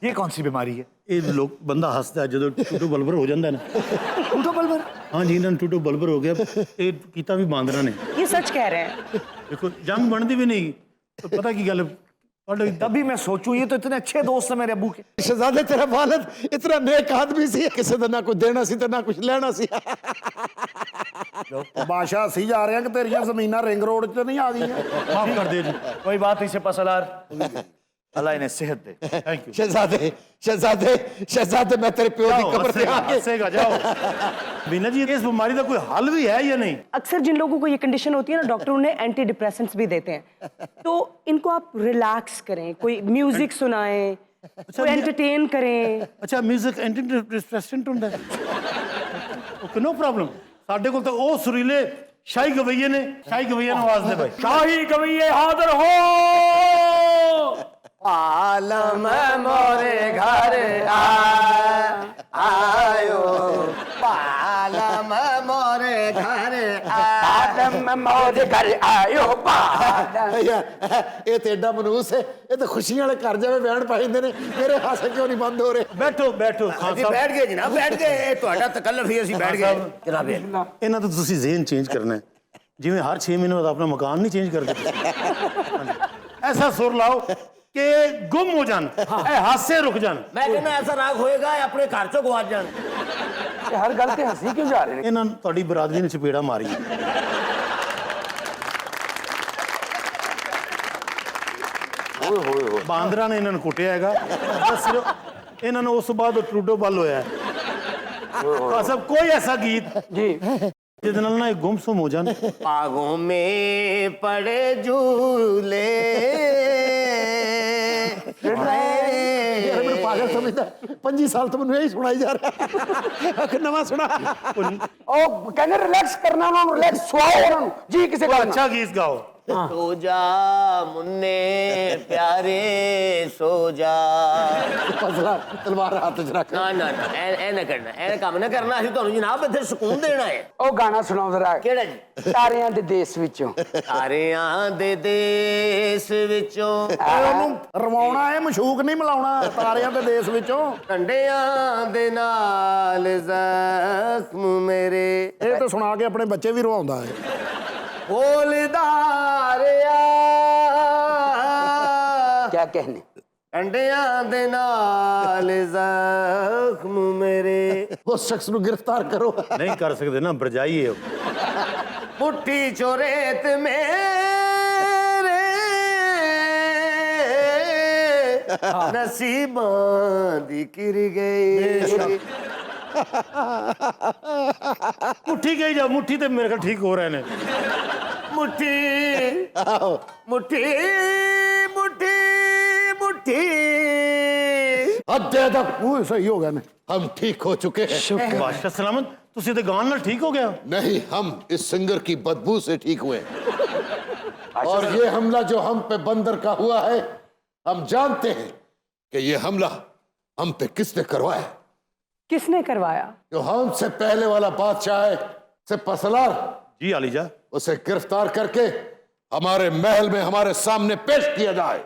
ये कौन सी बीमारी है? ਇਹ ਲੋਕ ਬੰਦਾ ਹੱਸਦਾ ਹੈ ਜਦੋਂ ਟੂਟੂ ਬਲਬਰ ਹੋ ਜਾਂਦਾ ਨਾ। टूटो बलबर। ਹਾਂ ਜੀ, ਇਹਨਾਂ ਨੂੰ ਟੂਟੂ ਬਲਬਰ ਹੋ ਗਿਆ। ਇਹ ਕੀਤਾ ਵੀ ਬਾਂਦਰਾਂ ਨੇ। ये सच कह रहे हैं। ਦੇਖੋ ਜੰਗ ਬਣਦੀ ਵੀ ਨਹੀਂ। ਪਤਾ ਕੀ ਗੱਲ, ਤੁਹਾਡੇ तभी मैं सोचूं, ये तो इतने अच्छे दोस्त हैं मेरे अबू के। शहजादे तेरा वालिद इतना नेक आदमी सी, किसी दा ना कुछ देना सी ते ना कुछ लेना सी। बादशाह सी जा रहे हैं कि तेरियां जमीना रिंग रोड च नहीं आ गई। ਮਾਫ ਕਰ ਦਿਓ ਜੀ। कोई बात नहीं से पसलार, अल्लाह इन्हें सेहत दे। Thank you. शहजादे शहजादे शहजादे मैं तेरे प्यो दी कब्र ते आके हंसेगा जाओ। बीना जी, इस बीमारी का कोई हल भी है या नहीं? अक्सर जिन लोगों को ये कंडीशन होती है ना, डॉक्टर उन्हें एंटी डिप्रेसेंट्स भी देते हैं। तो इनको आप रिलैक्स करें, कोई म्यूजिक सुनाएं, कोई एंटरटेन करें। अच्छा, म्यूजिक एंटी डिप्रेसेंट ਹੁੰਦਾ ਹੈ? Okay, no problem. ਸਾਡੇ ਕੋਲ ਤਾਂ ਉਹ ਸੁਰੀਲੇ ਸ਼ਾਹੀ ਗਵਈਏ ਨੇ। ਸ਼ਾਹੀ ਗਵਈਆ ਨੂੰ ਆਵਾਜ਼ ਦੇ ਭਾਈ। शाही कविये हाजिर हो। आलम मोरे घर आयो, आलम मोरे घर आलम मोरे घर आयो। ये तो एडा मनूस है, ये तो खुशियां वाले घर जावे बहन पाई ने। मेरे हासे क्यों नहीं बंद हो रहे? ਬੈਠੋ ਬੈਠੋ ਖਾਨ जी ਸਾਹਿਬ। बैठ गए जनाब, बैठ गए। ਤੁਹਾਡਾ ਤਕੱਲਫ ਹੀ ਅਸੀਂ ਬੈਠ ਗਏ ਜਨਾਬ। ਇਹਨਾਂ ਤੋਂ ਤੁਸੀਂ ਜ਼ਿਹਨ ਚੇਂਜ ਕਰਨਾ ਹੈ। ਜਿਵੇਂ ਹਰ 6 ਮਹੀਨੇ ਬਾਅਦ ਆਪਣਾ ਮਕਾਨ ਨਹੀਂ ਚੇਂਜ ਕਰਦੇ। ਐਸਾ ਸੁਰ ਲਾਓ ਕਿ ਗੁੰਮ ਹੋ ਜਾਣ, ਇਹ ਹਾਸੇ ਰੁਕ ਜਾਣ। मैं कहना ऐसा राग होएगा अपने घर चो गवाच जान। हर गल ते हंसी क्यों जा रहे हैं? ਇਹਨਾਂ ਨੂੰ ਤੁਹਾਡੀ ਬਰਾਦਰੀ ਨੇ ਚਪੇੜਾ ਮਾਰੀ। ਬਾਂਦਰਾਂ ਨੇ ਇਹਨਾਂ ਨੂੰ ਕੁੱਟਿਆ ਹੈਗਾ। ਬਸ ਸਿਰਫ ਇਹਨਾਂ ਨੂੰ ਉਸ ਤੋਂ ਬਾਅਦ ਟਰੂਡੋ ਬਲ ਹੋਇਆ ਹੈ। ਸਭ ਕੋਈ ਐਸਾ ਗੀਤ जी ਜਿਹਦੇ ਨਾਲ ਨਾ ਇਹ ਗੁੰਮਸੁਮ ਹੋ ਜਾਣ। बागों में पड़े झूले मेरे पागल समझदा 25 साल तो मैंने यही सुनाई जा रहा है। नवा सुना। ओ कहने रिलैक्स करना, उन्होंने रिलैक्स सुआओ उन्होंने जी किसे ਕੋਈ करना। ਅੱਛਾ ਗੀਤ ਗਾਓ। सो जा मुन्ने प्यारे सो जा। फसला तलवार हाथ च रख। ना ना ना ए ना करना, ए काम ना करना। ਅਸੀਂ ਤੁਹਾਨੂੰ ਜਨਾਬ ਇੱਥੇ ਸਕੂਨ ਦੇਣਾ ਹੈ। ਉਹ ਗਾਣਾ ਸੁਣਾਓ ਜ਼ਰਾ। ਕਿਹੜਾ ਜੀ? ਤਾਰਿਆਂ ਦੇ ਦੇਸ਼ ਵਿੱਚੋਂ। ਤਾਰਿਆਂ ਦੇ ਦੇਸ਼ ਵਿੱਚੋਂ ਉਹਨੂੰ ਰਵਾਉਣਾ ਹੈ, ਮਸ਼ੂਕ ਨਹੀਂ ਮਿਲਾਉਣਾ। ਤਾਰਿਆਂ ਦੇ ਦੇਸ਼ ਵਿੱਚੋਂ ਕੰਡਿਆਂ ਦੇ ਨਾਲ ਜ਼ਖਮ ਮੇਰੇ। ਇਹ ਤਾਂ ਸੁਣਾ ਕੇ ਆਪਣੇ ਬੱਚੇ ਵੀ ਰਵਾਉਂਦਾ ਹੈ। ਬੋਲਦਾਰਿਆ क्या कहने? ਕੰਡਿਆਂ ਦੇ ਨਾਲ ਜ਼ਖਮ ਮੇਰੇ। उस शख्स को गिरफ्तार करो। ਨਹੀਂ ਕਰ ਸਕਦੇ ਨਾ, ਬਰਜਾਈ ਹੈ ਉਹ। ਮੁੱਠੀ ਚੋਰੇਤ ਮੇਰੇ ਨਸੀਬਾਂ ਦੀ ਕਿਰ ਗਈ। ਮੁੱਠੀ ਗਈ ਜਾ, ਮੁੱਠੀ ਤੇ ਮੇਰੇ ਖਿਆਲ ਠੀਕ ਹੋ ਰਹੇ ਨੇ। ਮੁੱਠੀ ਮੁੱਠੀ ਮੁੱਠੀ ਮੁੱਠੀ। अद्धे तक सही हो गया मैं। हम ठीक हो चुके हैं। ਬਾਦਸ਼ਾਹ ਸਲਾਮਤ, ਤੁਸੀਂ ਤੇ ਗਾਣ ਨਾਲ ਠੀਕ ਹੋ ਗਿਆ। नहीं, हम इस सिंगर की बदबू से ठीक हुए। और ये हमला जो हम पे बंदर का हुआ है, हम जानते हैं कि ये हमला हम पे किसने करवाया। किसने करवाया? जो हमसे पहले वाला बादशाह है से पसलार, ਜੀ ਆਲੀजा, उसे गिरफ्तार करके हमारे महल में हमारे सामने पेश किया जाए।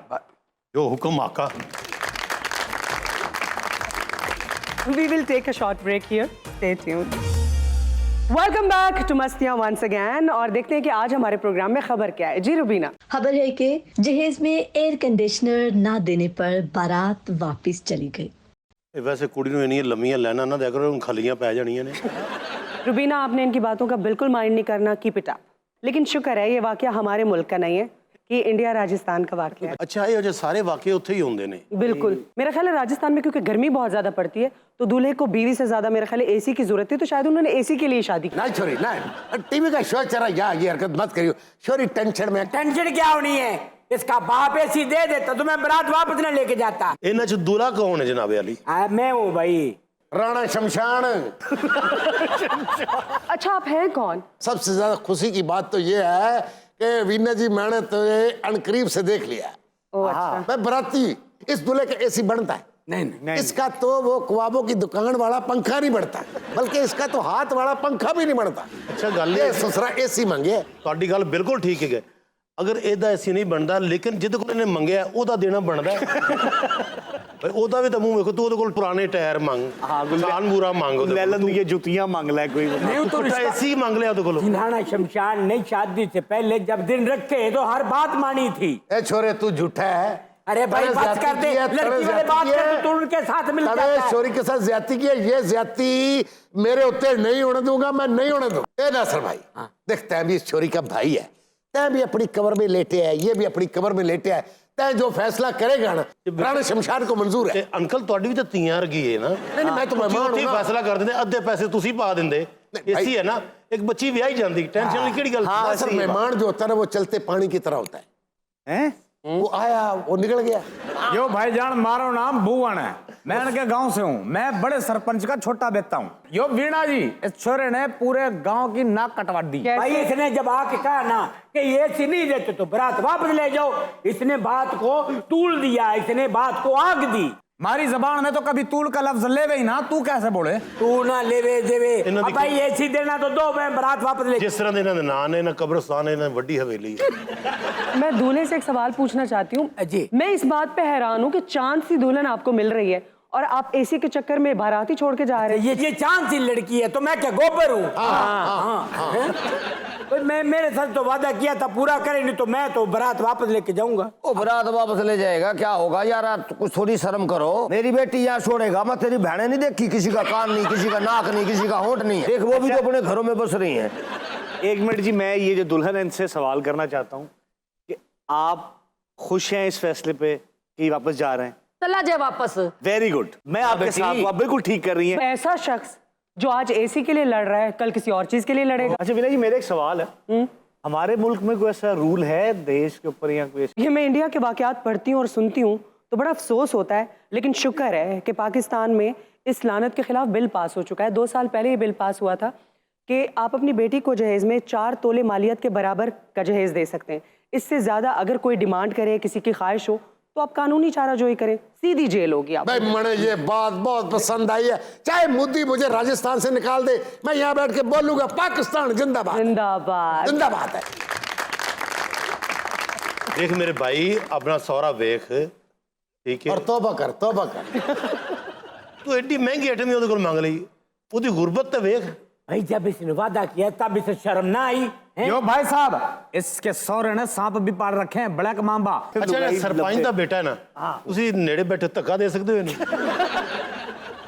ਜੋ ਹੁਕਮ ਆਕਾ। We will take a short break here. Stay tuned. Welcome back to मस्तियाँ once again, और देखते हैं कि आज हमारे प्रोग्राम में खबर क्या है। जी रुबीना। खबर है कि जहेज में एयर कंडीशनर ना देने पर बारात वापस चली गई। ਇਹ ਵੈਸੇ ਕੁੜੀ ਨੂੰ ਇੰਨੀਆਂ ਲੰਮੀਆਂ ਲੈਣਾ ਨਾ ਦਿਆ ਕਰੋ, ਖਲੀਆਂ ਪੈ ਜਾਣੀਆਂ ਨੇ। रुबीना, आपने इनकी बातों का बिल्कुल माइंड नहीं करना, कीप इट अप। लेकिन शुक्र है ये वाकया हमारे मुल्क का नहीं है कि इंडिया राजस्थान का वाकया है। अच्छा ये जो सारे वाकये उत्थे ही होंगे ने। बिल्कुल, मेरा ख्याल है राजस्थान में क्योंकि गर्मी बहुत ज्यादा पड़ती है तो दूल्हे को बीवी से ज्यादा मेरा ख्याल है एसी की जरूरत थी, तो शायद उन्होंने एसी के लिए शादी की। ना छोरी ना, टीवी का शो चला, ये हरकत मत करियो छोरी, टेंशन में। टेंशन क्या होनी है, इसका बाप ऐसी दे देता तो मैं बारात वापस न लेके जाता। इन्हां च दूल्हा कौन है जनाबे अली? मैं हूँ भाई, राणा शमशान। अच्छा आप हैं कौन? सबसे ज्यादा खुशी की बात तो ये है कि वीना जी मैंने तो ये अनकरीब से देख लिया। ओ अच्छा। मैं बराती, इस दूल्हे का एसी बनता है नहीं इसका तो वो कबाबों की दुकान वाला पंखा नहीं बढ़ता, बल्कि इसका तो हाथ वाला पंखा भी नहीं बढ़ता। अच्छा गल ये ससुरा एसी मंगे। ਤੁਹਾਡੀ ਗੱਲ ਬਿਲਕੁਲ ਠੀਕ ਹੈ। अगर ਇਹਦਾ ਐਸੀ ਨਹੀਂ ਬਣਦਾ, ਲੇਕਿਨ ਜਿਹਦੇ ਕੋਲ ਇਹਨੇ ਮੰਗਿਆ ਉਹਦਾ ਦੇਣਾ ਬਣਦਾ ਭਾਈ। ਉਹਦਾ ਵੀ ਤਾਂ ਮੂੰਹ ਵੇਖੋ, ਤੂੰ ਉਹਦੇ ਕੋਲ ਪੁਰਾਣੇ ਟਾਇਰ ਮੰਗ, ਸਾਨ ਬੂਰਾ ਮੰਗ, ले लेंगे जुतियां मांग ले कोई। नहीं तो ਐਸੀ ਮੰਗ ਲਿਆ ਉਹਦੇ ਕੋਲ। राणा शमशान ने शादी से पहले जब दिन रखे तो हर बात मानी थी। ए छोरे तू झूठा है। अरे भाई तने बस ज्यादती कर दे, की है, तने लड़की वाले ज्यादती बात की है। कर तो उनके साथ मिल तने जाता है। छोरी के साथ ज्यादती की है, ये ज्यादती मेरे उत्ते नहीं होने दूंगा, मैं नहीं होने दूंगा। ए नासर भाई देख, तै भी इस छोरी का भाई है, तै भी अपनी कब्र में लेटे है, ये भी अपनी कब्र में लेटे है, तै जो फैसला करेगा ना राणा शमशान को मंजूर है। ਤੇ ਅੰਕਲ ਤੁਹਾਡੀ ਵੀ ਤਾਂ ਤੀਆਂ ਰਗੀ ਹੈ ਨਾ। नहीं मैं तो मेहमान हूं ना। ਫੈਸਲਾ ਕਰ ਦਿੰਦੇ, ਅੱਧੇ ਪੈਸੇ ਤੁਸੀਂ ਪਾ ਦਿੰਦੇ। ਐਸੀ ਹੈ ਨਾ, ਇੱਕ ਬੱਚੀ ਵਿਆਹੀ ਜਾਂਦੀ, ਟੈਨਸ਼ਨ ਵਾਲੀ ਕਿਹੜੀ ਗੱਲ। नासर मेहमान जो होता है ना वो चलते पानी की तरह होता है। हैं? वो आया वो निकल गया। यो भाईजान मारो नाम भुवन है, मैं इनके गांव से हूँ, मैं बड़े सरपंच का छोटा बेटा हूँ। यो वीणा जी, इस छोरे ने पूरे गांव की नाक कटवा दी। भाई इसने जब आके कहा ना कि ये ऐसी नहीं देते तो बारात वापस ले जाओ, इसने बात को तूल दिया, इसने बात को आग दी। हमारी जबान में तो कभी तूल का लफ्ज लेवे ही ना, तू कैसे बोले? तू ना लेवे देवे, इन्हों अब भाई ऐसी देना तो दो, मैं बारात वापस ले। ਜਿਸ ਤਰ੍ਹਾਂ ਦੇ ਇਹਨਾਂ ਦੇ ਨਾਂ ਨੇ ਨਾ, ਕਬਰਸਤਾਨ ਹੈ, ਇਹਨਾਂ ਦੀ ਵੱਡੀ ਹਵੇਲੀ ਹੈ। मैं दूल्हे से एक सवाल पूछना चाहती हूँ। जी। मैं इस बात पे हैरान हूँ कि चांद सी दुल्हन आपको मिल रही है और आप एसी के चक्कर में बाराती छोड़ के जा रहे हैं। ये चांद सी लड़की है तो मैं क्या गोबर हूँ? मैं मेरे साथ तो वादा किया था पूरा करे, नहीं तो मैं तो बारात वापस लेके जाऊंगा। ओ बारात वापस ले जाएगा क्या होगा यार, आप कुछ थोड़ी शर्म करो। मेरी बेटी यहाँ छोड़ेगा मैं, तेरी बहनें नहीं देखी, किसी का कान नहीं, किसी का नाक नहीं, किसी का होंठ नहीं है, देख वो भी तो अपने घरों में बस रही हैं। एक मिनट जी, मैं ये जो दुल्हन है इनसे सवाल करना चाहता हूँ कि आप खुश हैं इस फैसले पे कि वापस जा रहे हैं? चला जाए वापस। वेरी गुड, मैं आपके साथ हूँ, आप बिल्कुल ठीक कर रही हैं। ऐसा शख्स जो आज एसी के लिए लड़ रहा है कल किसी और चीज के लिए लड़ेगा। अच्छा वीणा जी, मेरा एक सवाल है, हमारे मुल्क में कोई ऐसा रूल है देश के ऊपर या कोई? ये मैं इंडिया के वाकयात पढ़ती हूँ और सुनती हूँ तो बड़ा अफसोस होता है, लेकिन शुक्र है कि पाकिस्तान में इस लानत के खिलाफ बिल पास हो चुका है। 2 साल पहले ये बिल पास हुआ था कि आप अपनी बेटी को जहेज में 4 तोले मालियत के बराबर का जहेज दे सकते हैं। इससे ज्यादा अगर कोई डिमांड करे, किसी की ख्वाहिश हो, तो आप कानूनी चाराजोई करें, सीधी जेल होगी आप। भाई मैंने ये बात बहुत पसंद आई है, चाहे मोदी मुझे राजस्थान से निकाल दे, मैं यहाँ बैठ के बोलूंगा पाकिस्तान जिंदाबाद जिंदाबाद जिंदाबाद है। देख मेरे भाई, अपना सौरा वेख, ठीक है, और तौबा कर तू एडी महंगी आइटम ਉਹਦੇ ਕੋਲ ਮੰਗ ਲਈ, ਉਹਦੀ ਗੁਰਬਤ ਤੇ ਵੇਖ। भाई जब इसने वादा किया तब इसे शर्म ना आई हैं? यो भाई साहब, इसके सौरे ने सांप भी पाल रखे हैं, बड़ा मांबा। ਅੱਛਾ ਜਿਹੜਾ ਸਰਪੰਚ ਦਾ ਬੇਟਾ ਹੈ ਨਾ, ਤੁਸੀਂ ਨੇੜੇ ਬੈਠੇ ਧੱਕਾ ਦੇ ਸਕਦੇ ਹੋ ਇਹਨੂੰ।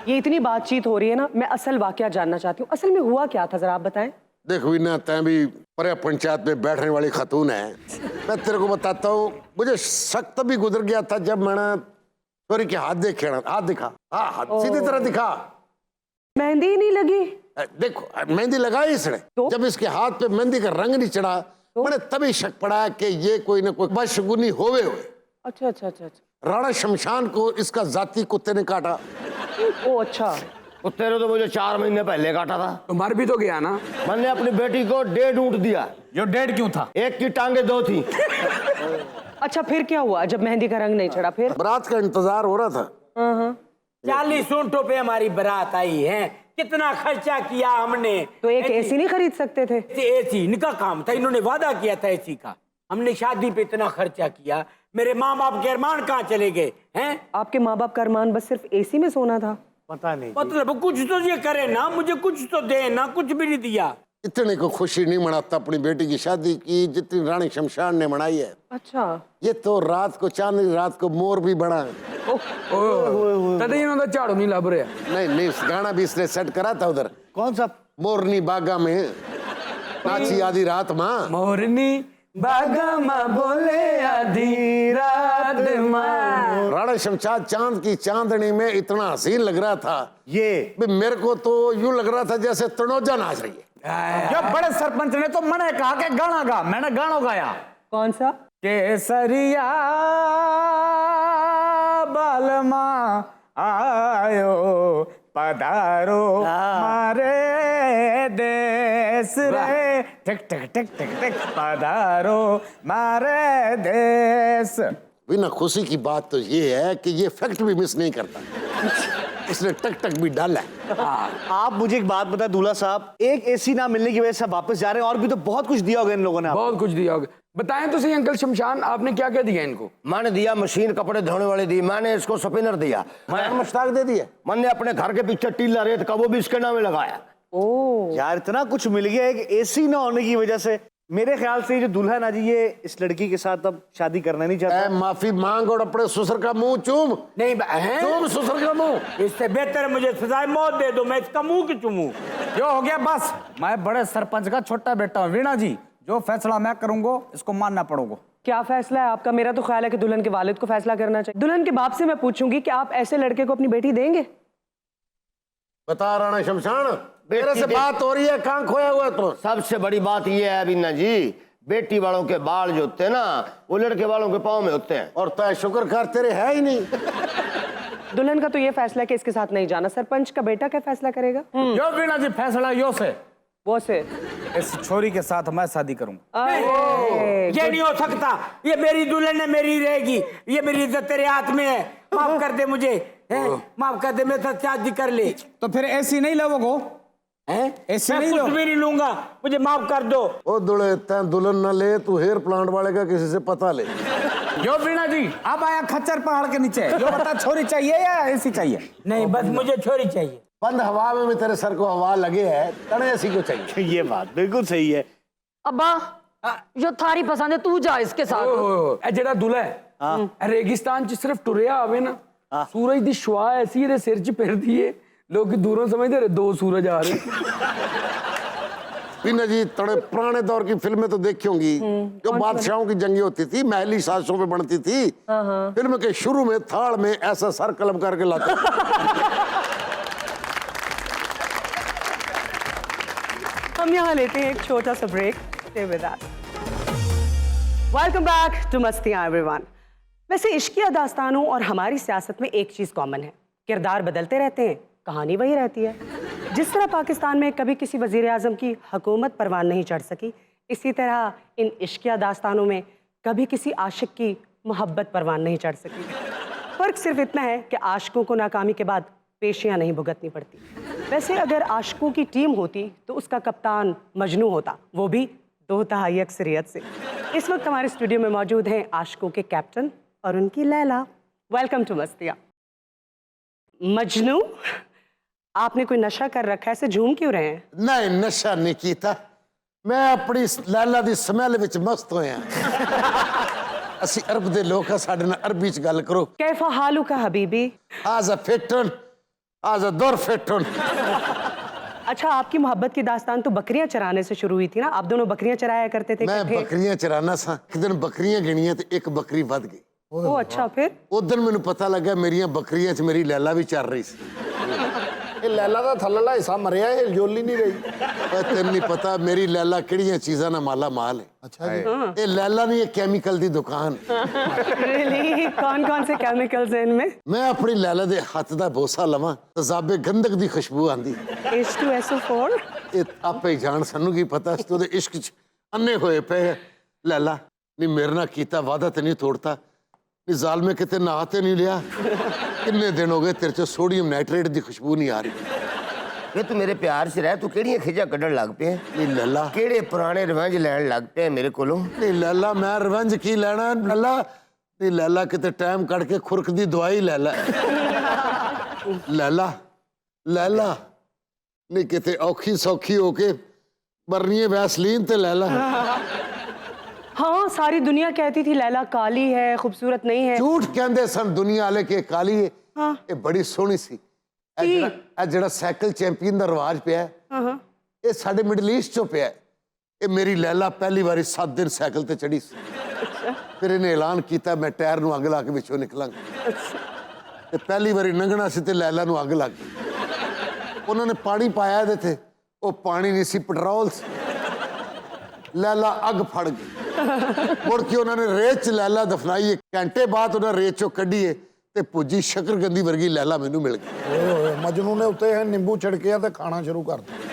ये इतनी बातचीत हो रही है ना, मैं असल वाकया जानना चाहती हूँ। असल में हुआ क्या था, जरा आप बताएं। देख वीना, तै भी पर पंचायत में बैठने वाली खातून है, मैं तेरे को बताता हूँ, मुझे शक तभी गुजर गया था जब मैंने छोरी के हाथ देखे, हाथ दिखा, हाँ हाथ सीधी तरह दिखा, मेहंदी ही नहीं लगी। देखो मेहंदी लगाई इसने, जब इसके हाथ पे मेहंदी का रंग नहीं चढ़ा, मैंने तभी शक पड़ा कि ये कोई ना कोई बदशगुनी होवे हुए। अच्छा अच्छा अच्छा अच्छा। राणा शमशान को इसका जाती कुत्ते ने काटा। ओ अच्छा। कुत्ते ने तो मुझे 4 महीने पहले काटा था। तो मर भी तो गया ना। मैंने अपनी बेटी को 1.5 ऊँट दिया। यो 1.5 क्यों था? एक की टांगे 2 थी। अच्छा फिर क्या हुआ जब मेहंदी का रंग नहीं चढ़ा? फिर बारात का इंतजार हो रहा था। 40 ऊँटों पे हमारी बारात आई है, कितना खर्चा किया हमने। तो एक एसी नहीं खरीद सकते थे? एसी इनका काम था, इन्होंने वादा किया था एसी का, हमने शादी पे इतना खर्चा किया, मेरे माँ बाप के अरमान कहाँ चले गए हैं? आपके माँ बाप का अरमान बस सिर्फ एसी में सोना था? पता नहीं। मतलब कुछ तो ये करे ना, मुझे कुछ तो दे ना, कुछ भी नहीं दिया। इतने को खुशी नहीं मनाता अपनी बेटी की शादी की जितनी रानी शमशान ने मनाई है। अच्छा। ये तो रात को चांदनी रात को मोर भी बना है। तभी इन्होंने झाड़ू नहीं लब रहे। नहीं इस गाना भी इसने सेट करा था उधर। कौन सा? मोरनी बागा में नाची आधी रात माँ। मोरनी बागा माँ बोले आधी रात माँ। राणा शमशाद चांद की चांदनी में इतना हसीन लग रहा था, ये भी मेरे को तो यूं लग रहा था जैसे तनोजा नाच रही है। जो बड़े सरपंच ने तो मने कहा कि गाना गा, मैंने गाना गाया। कौन सा? केसरिया बालमा आयो पधारो मारे देश रे, टक टक टक टक टक पधारो मारे देश। बिना खुशी की बात तो ये है कि ये फैक्ट भी मिस नहीं करता, इसने टक टक भी डाला है। आप मुझे एक बात बताएं दूल्हा साहब, एक एसी ना मिलने की वजह से आप वापस जा रहे हैं, और भी तो बहुत कुछ दिया होगा इन लोगों ने आपको। बहुत कुछ दिया होगा। बताएं तो सही अंकल शमशान, आपने क्या क्या दिया इनको? मैंने दिया मशीन कपड़े धोने वाली दी, मैंने इसको स्पिनर दिया, मैंने मुश्ताक दे दिया, मैंने अपने घर के पीछे टीला रेत का वो भी इसके नाम लगाया। यार इतना कुछ मिल गया है कि एसी ना होने की वजह से। मेरे ख्याल से ये जो दूल्हा ना जी, ये इस लड़की के साथ अब शादी करना नहीं चाहता। माफी मांग और अपने ससुर का मुंह चूम। नहीं चूम ससुर का मुंह। इससे बेहतर मुझे सजाए मौत दे दो, मैं इसका मुंह क्यों चूमूं? जो हो गया बस, मैं बड़े सरपंच का छोटा बेटा हूँ। वीणा जी, जो फैसला मैं करूंगा इसको मानना पड़ोगा। क्या फैसला है आपका? मेरा तो ख्याल है कि दुल्हन के वालिद को फैसला करना चाहिए। दुल्हन के बाप से मैं पूछूंगी कि आप ऐसे लड़के को अपनी बेटी देंगे? बता राणा शमशान, मेरे से बात हो रही है, कहाँ खोया हुआ तो? सबसे बड़ी बात ये है अभी ना जी, बेटी वालों के बाल जो होते हैं ना, वो लड़के वालों के पाँव में होते हैं। और तय शुक्र कर तेरे है ही नहीं। दुल्हन का तो ये फैसला है कि इसके साथ नहीं जाना। सरपंच का बेटा क्या फैसला करेगा? यो वीणा जी, फैसला यो से, वो से इस छोरी के साथ मैं शादी करूंगा। ये नहीं हो सकता, ये मेरी दुल्हन है, मेरी रहेगी, ये मेरी इज्जत तेरे हाथ में है। माफ कर दे मुझे, माफ कर दे, मेरे साथ शादी कर ले। तो फिर ऐसी नहीं लोगो, ऐसे मैं नहीं कुछ लो। भी नहीं लूंगा, मुझे माफ कर दो। ओ दुल्हे, तैं दुल्हन न ले, तू हेयर प्लांट वाले का किसी से पता ले। यो वीणा जी, अब आया खच्चर पहाड़ के नीचे, यो बता छोरी चाहिए या ऐसी चाहिए? नहीं, बस मुझे छोरी चाहिए। बंद हवा में भी तेरे सर को हवा लगे है, तने ऐसी को चाहिए। ये बात बिल्कुल सही है। अब्बा जो थारी पसंद है तू जा इसके साथ। जेड़ा दूल्हा है रेगिस्तान च सिर्फ टुरिया आवे ना, सूरज दी शुआ ऐसी ਇਹਦੇ सिर च फिरदी है, लोग दूरों समझते रहे दो सूरज आ रहे। बीना जी, तड़े पुराने दौर की फिल्में तो देखी होंगी, जो बादशाहों की जंगें होती थी, महली साजिशों पे बनती थी। फिल्म के शुरू में थाड़ में ऐसा सर कलम करके लाते। हम यहाँ लेते हैं एक छोटा सा break. Stay with us. Welcome back to Mastiyaan everyone. वैसे इश्किया दास्तानों और हमारी सियासत में एक चीज़ कॉमन है, किरदार बदलते रहते हैं, कहानी वही रहती है। जिस तरह पाकिस्तान में कभी किसी वजीर आज़म की हुकूमत परवान नहीं चढ़ सकी, इसी तरह इन इश्किया दास्तानों में कभी किसी आशिक की मोहब्बत परवान नहीं चढ़ सकी। फ़र्क सिर्फ इतना है कि आशिकों को नाकामी के बाद पेशियाँ नहीं भुगतनी पड़ती। वैसे अगर आशिकों की टीम होती तो उसका कप्तान मजनू होता, वो भी 2 तिहाई अक्सरियत से। इस वक्त हमारे स्टूडियो में मौजूद हैं आशिकों के कैप्टन और उनकी लैला। Welcome to Mastiyaan. मजनू, आपने कोई नशा कर रखा है, ऐसे झूम क्यों रहे हैं? नहीं, नशा नहीं कीता, मैं अपनी लैला दी स्मैल विच मस्त होया। असी अरब दे लोग हैं, साडे नाल अरबी च गल करो। कैफा हालू का हबीबी? आज अ फिटन, आज अ दौर फिटन। अच्छा, आपकी मोहब्बत की दास्तान तो बकरियां चराने से शुरू हुई थी ना? आप दोनों बकरियां चराया करते थे मैं इकट्ठे। बकरियां चराना सा, एक दिन बकरियां गिनियां ते एक बकरी वध गई। ओ अच्छा, फिर? उस दिन मैनू पता लगा मेरियां बकरियां च मेरी लैला भी चल रही सी। ਇਹ ਲੈਲਾ ਦਾ ਥੱਲੜਾ ਹਿੱਸਾ ਮਰਿਆ, ਇਹ ਜੋਲੀ नहीं रही। पर तेन नहीं पता मेरी लैला किहड़ियां चीज़ां नाल माला माल है। अच्छा जी। ये लैला नहीं, ये केमिकल दी दुकान। Really? कौन-कौन से केमिकल्स हैं इनमें? मैं अपनी लैला दे हत्थ दा बोसा लवां, तजाबे गंधक दी खुशबू आंदी। H2SO4? ये आपे ही जान, सानू की पता, तो दे इश्क च अन्ने होए पे है। लैला नहीं मेरे नाल कीता वादा ते नहीं तोड़ता, नहीं जालमे किते नहाते नहीं लिया, किन्ने दिन हो गए तेरे च सोडियम नाइट्रेट दी खुशबू नहीं आ रही। ये तू मेरे प्यार से रह, तू केड़ियां खिजा कड्ढण लग पे? नहीं लैला, केड़े पुराने रिवेंज लैण लग पे मेरे कोलों? नहीं लैला, मैं रिवेंज की लेना लैला। नहीं लैला, किते टाइम कट के खुरक दी दवाई लैला। लैला लैला नहीं किते औखी सौखी होके मरनी है वैसलीन ते लैला। हाँ, सारी दुनिया कहती थी लैला काली है, खूबसूरत नहीं है। झूठ कहंदे सन दुनिया वाले के काली है। हाँ। ये बड़ी सोहनी सी। ए जेड़ा साइकिल चैंपियन दा रिवाज पिया है, ये साडे मिडल ईस्ट चों पिया है। ਇਹ ਮੇਰੀ ਲੈਲਾ ਪਹਿਲੀ ਵਾਰੀ 7 ਦਿਨ ਸਾਈਕਲ ਤੇ ਚੜੀ ਸੀ। ਫਿਰ ਇਹਨੇ ਐਲਾਨ ਕੀਤਾ ਮੈਂ ਟਾਇਰ ਨੂੰ ਅੱਗ ਲਾ ਕੇ ਵਿੱਚੋਂ ਨਿਕਲਾਂਗਾ। ਤੇ ਪਹਿਲੀ ਵਾਰੀ ਲੰਘਣਾ ਸੀ ਤੇ ਲੈਲਾ ਨੂੰ ਅੱਗ ਲੱਗ ਗਈ। ਉਹਨਾਂ ਨੇ ਪਾਣੀ ਪਾਇਆ ਇਹਦੇ ਤੇ, ਉਹ ਪਾਣੀ ਨਹੀਂ ਸੀ, ਪੈਟਰੋਲ ਸੀ। ਲੈਲਾ ਅੱਗ ਫੜ ਗਈ। ਮੁੜ ਕੇ ਉਹਨਾਂ ਨੇ ਰੇਤ 'ਚ ਲੈਲਾ ਦਫਨਾਈ। 1 ਘੰਟੇ ਬਾਅਦ ਉਹਨਾਂ ਰੇਤ 'ਚੋਂ ਕੱਢੀਏ ਤੇ ਭੁੱਜੀ ਸ਼ਕਰਗੰਦੀ ਵਰਗੀ ਲੈਲਾ ਮੈਨੂੰ ਮਿਲ ਗਈ। ਓਏ ਹੋਏ, ਮਜਨੂ ਨੇ ਉੱਤੇ ਨਿੰਬੂ ਛਿੜਕਿਆ ਤੇ ਖਾਣਾ ਸ਼ੁਰੂ ਕਰ ਦਿੱਤਾ।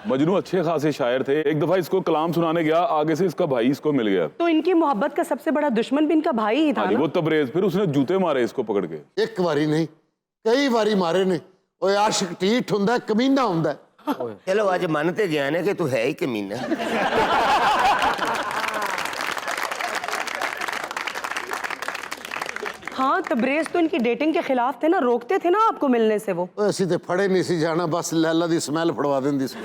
मजनू अच्छे खासे शायर थे। एक दफा इसको कलाम सुनाने गया, आगे से इसका भाई इसको मिल गया। तो इनकी मोहब्बत का सबसे बड़ा दुश्मन भी इनका भाई ही था हाँ जी, ना? वो तबरेज। फिर उसने जूते मारे इसको पकड़ के। ਇੱਕ ਵਾਰੀ ਨਹੀਂ, ਕਈ ਵਾਰੀ ਮਾਰੇ ਨੇ। ਓਏ ਆਸ਼ਿਕ ਢੀਠ ਹੁੰਦਾ, ਕਮੀਨਾ ਹੁੰਦਾ। ਚਲੋ ਅੱਜ ਮੰਨ ਤੇ ਗਿਆ ਨੇ ਕਿ ਤੂੰ ਹੈ ਹੀ ਕਮੀਨਾ। हाँ, तबरेज तो इनकी डेटिंग के खिलाफ थे ना, रोकते थे ना आपको मिलने से वो। ਓਏ ਅਸੀਂ ਤੇ ਫੜੇ ਨਹੀਂ ਸੀ ਜਾਣਾ, ਬਸ ਲੈਲਾ ਦੀ ਸਮੈਲ ਫੜਵਾ ਦਿੰਦੀ ਸੀ।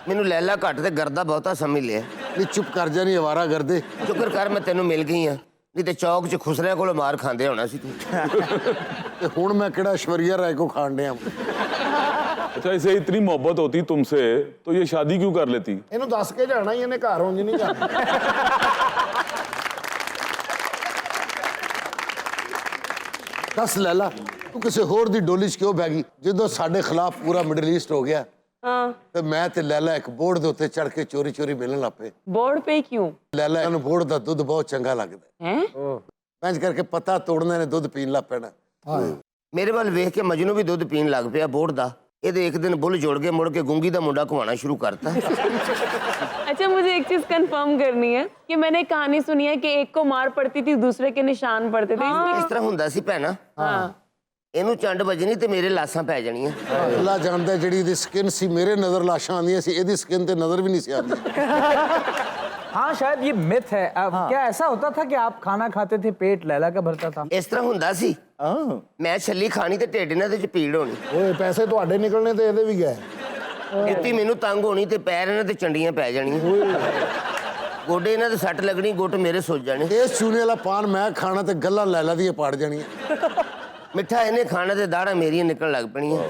ਮੈਨੂੰ ਲੈਲਾ ਘੱਟ ਤੇ ਗਰਦਾ ਬਹੁਤਾ ਸਮਝ ਲਿਆ। ਨਹੀਂ ਚੁੱਪ ਕਰ ਜਾ, ਨਹੀਂ ਅਵਾਰਾ ਕਰਦੇ। ਸ਼ੁਕਰ ਕਰ ਮੈਂ ਤੈਨੂੰ ਮਿਲ ਗਈ ਆ, ਨਹੀਂ ਤੇ ਚੌਕ 'ਚ ਖੁਸਰਿਆਂ ਕੋਲੋਂ ਮਾਰ ਖਾਂਦੇ ਹੋਣਾ ਸੀ ਤੂੰ। ਤੇ ਹੁਣ ਮੈਂ ਕਿਹੜਾ ਐਸ਼ਵਰੀਆ ਰਾਏ ਕੋ ਖਾਣ ਡਿਆ। अच्छा, इसे इतनी मोहब्बत होती तुमसे तो ये शादी क्यों कर लेती? ਇਹਨੂੰ ਦੱਸ ਕੇ ਜਾਣਾ ਹੀ, ਇਹਨੇ ਘਰ ਉਂਝ ਨਹੀਂ ਜਾਣਾ। ਦੱਸ ਲੈਲਾ, ਤੂੰ ਕਿਸੇ ਹੋਰ ਦੀ ਡੋਲੀ 'ਚ ਕਿਉਂ ਬਹਿ ਗਈ? ਜਦੋਂ ਸਾਡੇ ਖਿਲਾਫ ਪੂਰਾ ਮਿਡਲ ਈਸਟ ਹੋ ਗਿਆ हाँ, ਤੇ ਮੈਂ ਤੇ ਲੈਲਾ ਇੱਕ ਬੋਰਡ ਦੇ ਉੱਤੇ ਚੜ ਕੇ ਚੋਰੀ ਚੋਰੀ ਮਿਲਣ ਲੱਗ ਪਏ। बोर्ड पे क्यों ਲੈਲਾ ਨੂੰ ਬੋਰਡ ਦਾ ਦੁੱਧ ਬਹੁਤ ਚੰਗਾ ਲੱਗਦਾ। हैं? ਇੰਝ ਕਰਕੇ ਪਤਾ ਤੋੜਨੇ ਨੇ ਦੁੱਧ ਪੀਣ ਲੱਗ ਪੈਣਾ। ਮੇਰੇ ਵੱਲ ਵੇਖ ਕੇ ਮਜਨੂ ਵੀ ਦੁੱਧ ਪੀਣ ਲੱਗ ਪਿਆ ਬੋੜ ਦਾ। ਇਹਦੇ ਇੱਕ ਦਿਨ ਬੁੱਲ ਜੁੜ ਕੇ ਮੁੜ ਕੇ ਗੁੰਗੀ ਦਾ ਮੁੰਡਾ ਘੁਮਾਣਾ ਸ਼ੁਰੂ करता। अच्छा, मुझे एक चीज कंफर्म करनी है कि मैंने कहानी सुनी है कि एक को मार पड़ती थी, दूसरे के निशान पड़ते थे। ਇਸ ਤਰ੍ਹਾਂ ਹੁੰਦਾ ਸੀ ਭੈਣਾ। ਇਹਨੂੰ ਚੰਡ ਵੱਜਣੀ ਤੇ ਮੇਰੇ ਲਾਸਾਂ ਪੈ ਜਾਣੀਆਂ। ਅੱਲਾ ਜਾਣਦਾ ਜਿਹੜੀ ਇਹਦੀ ਸਕਿਨ ਸੀ, ਮੇਰੇ ਨਜ਼ਰ ਲਾਸ਼ਾਂ ਆਉਂਦੀਆਂ ਸੀ, ਇਹਦੀ ਸਕਿਨ ਤੇ ਨਜ਼ਰ ਵੀ ਨਹੀਂ ਸੀ ਆਉਂਦੀ। हाँ, शायद ये मिथ है। अब क्या ऐसा होता था कि आप खाना खाते थे, पेट लैला का भरता था? ਇਸ ਤਰ੍ਹਾਂ ਹੁੰਦਾ ਸੀ। ਮੈਂ ਛੱਲੀ ਖਾਣੀ ਤੇ ਢਿੱਡ ਨਾਲ ਤੇ ਪੀੜ ਹੋਣੀ। ਓਏ ਪੈਸੇ ਤੁਹਾਡੇ ਨਿਕਲਣੇ ਤੇ ਇਹਦੇ ਵੀ ਗਏ। ਇੱਤੀ ਮੈਨੂੰ ਤੰਗ ਹੋਣੀ ਤੇ ਪੈਰ ਇਹਨਾਂ ਤੇ ਚੰਡੀਆਂ ਪੈ ਜਾਣੀਆਂ। ਗੋਡੇ ਇਹਨਾਂ ਤੇ ਸੱਟ ਲੱਗਣੀ, ਗੁੱਟ ਮੇਰੇ ਸੁੱਜ ਜਾਣੇ। ਇਸ ਚੂਨੇ ਵਾਲਾ ਪਾਨ ਮੈਂ ਖਾਣਾ ਤੇ ਗੱਲਾਂ ਲੈਲਾ ਦੀਆਂ ਪਾੜ ਜਾਣੀਆਂ। ਮਿੱਠਾ ਇਹਨੇ ਖਾਣਾ ਤੇ ਦਾੜਾਂ ਮੇਰੀਆਂ ਨਿਕਲਣ ਲੱਗ ਪੈਣੀਆਂ।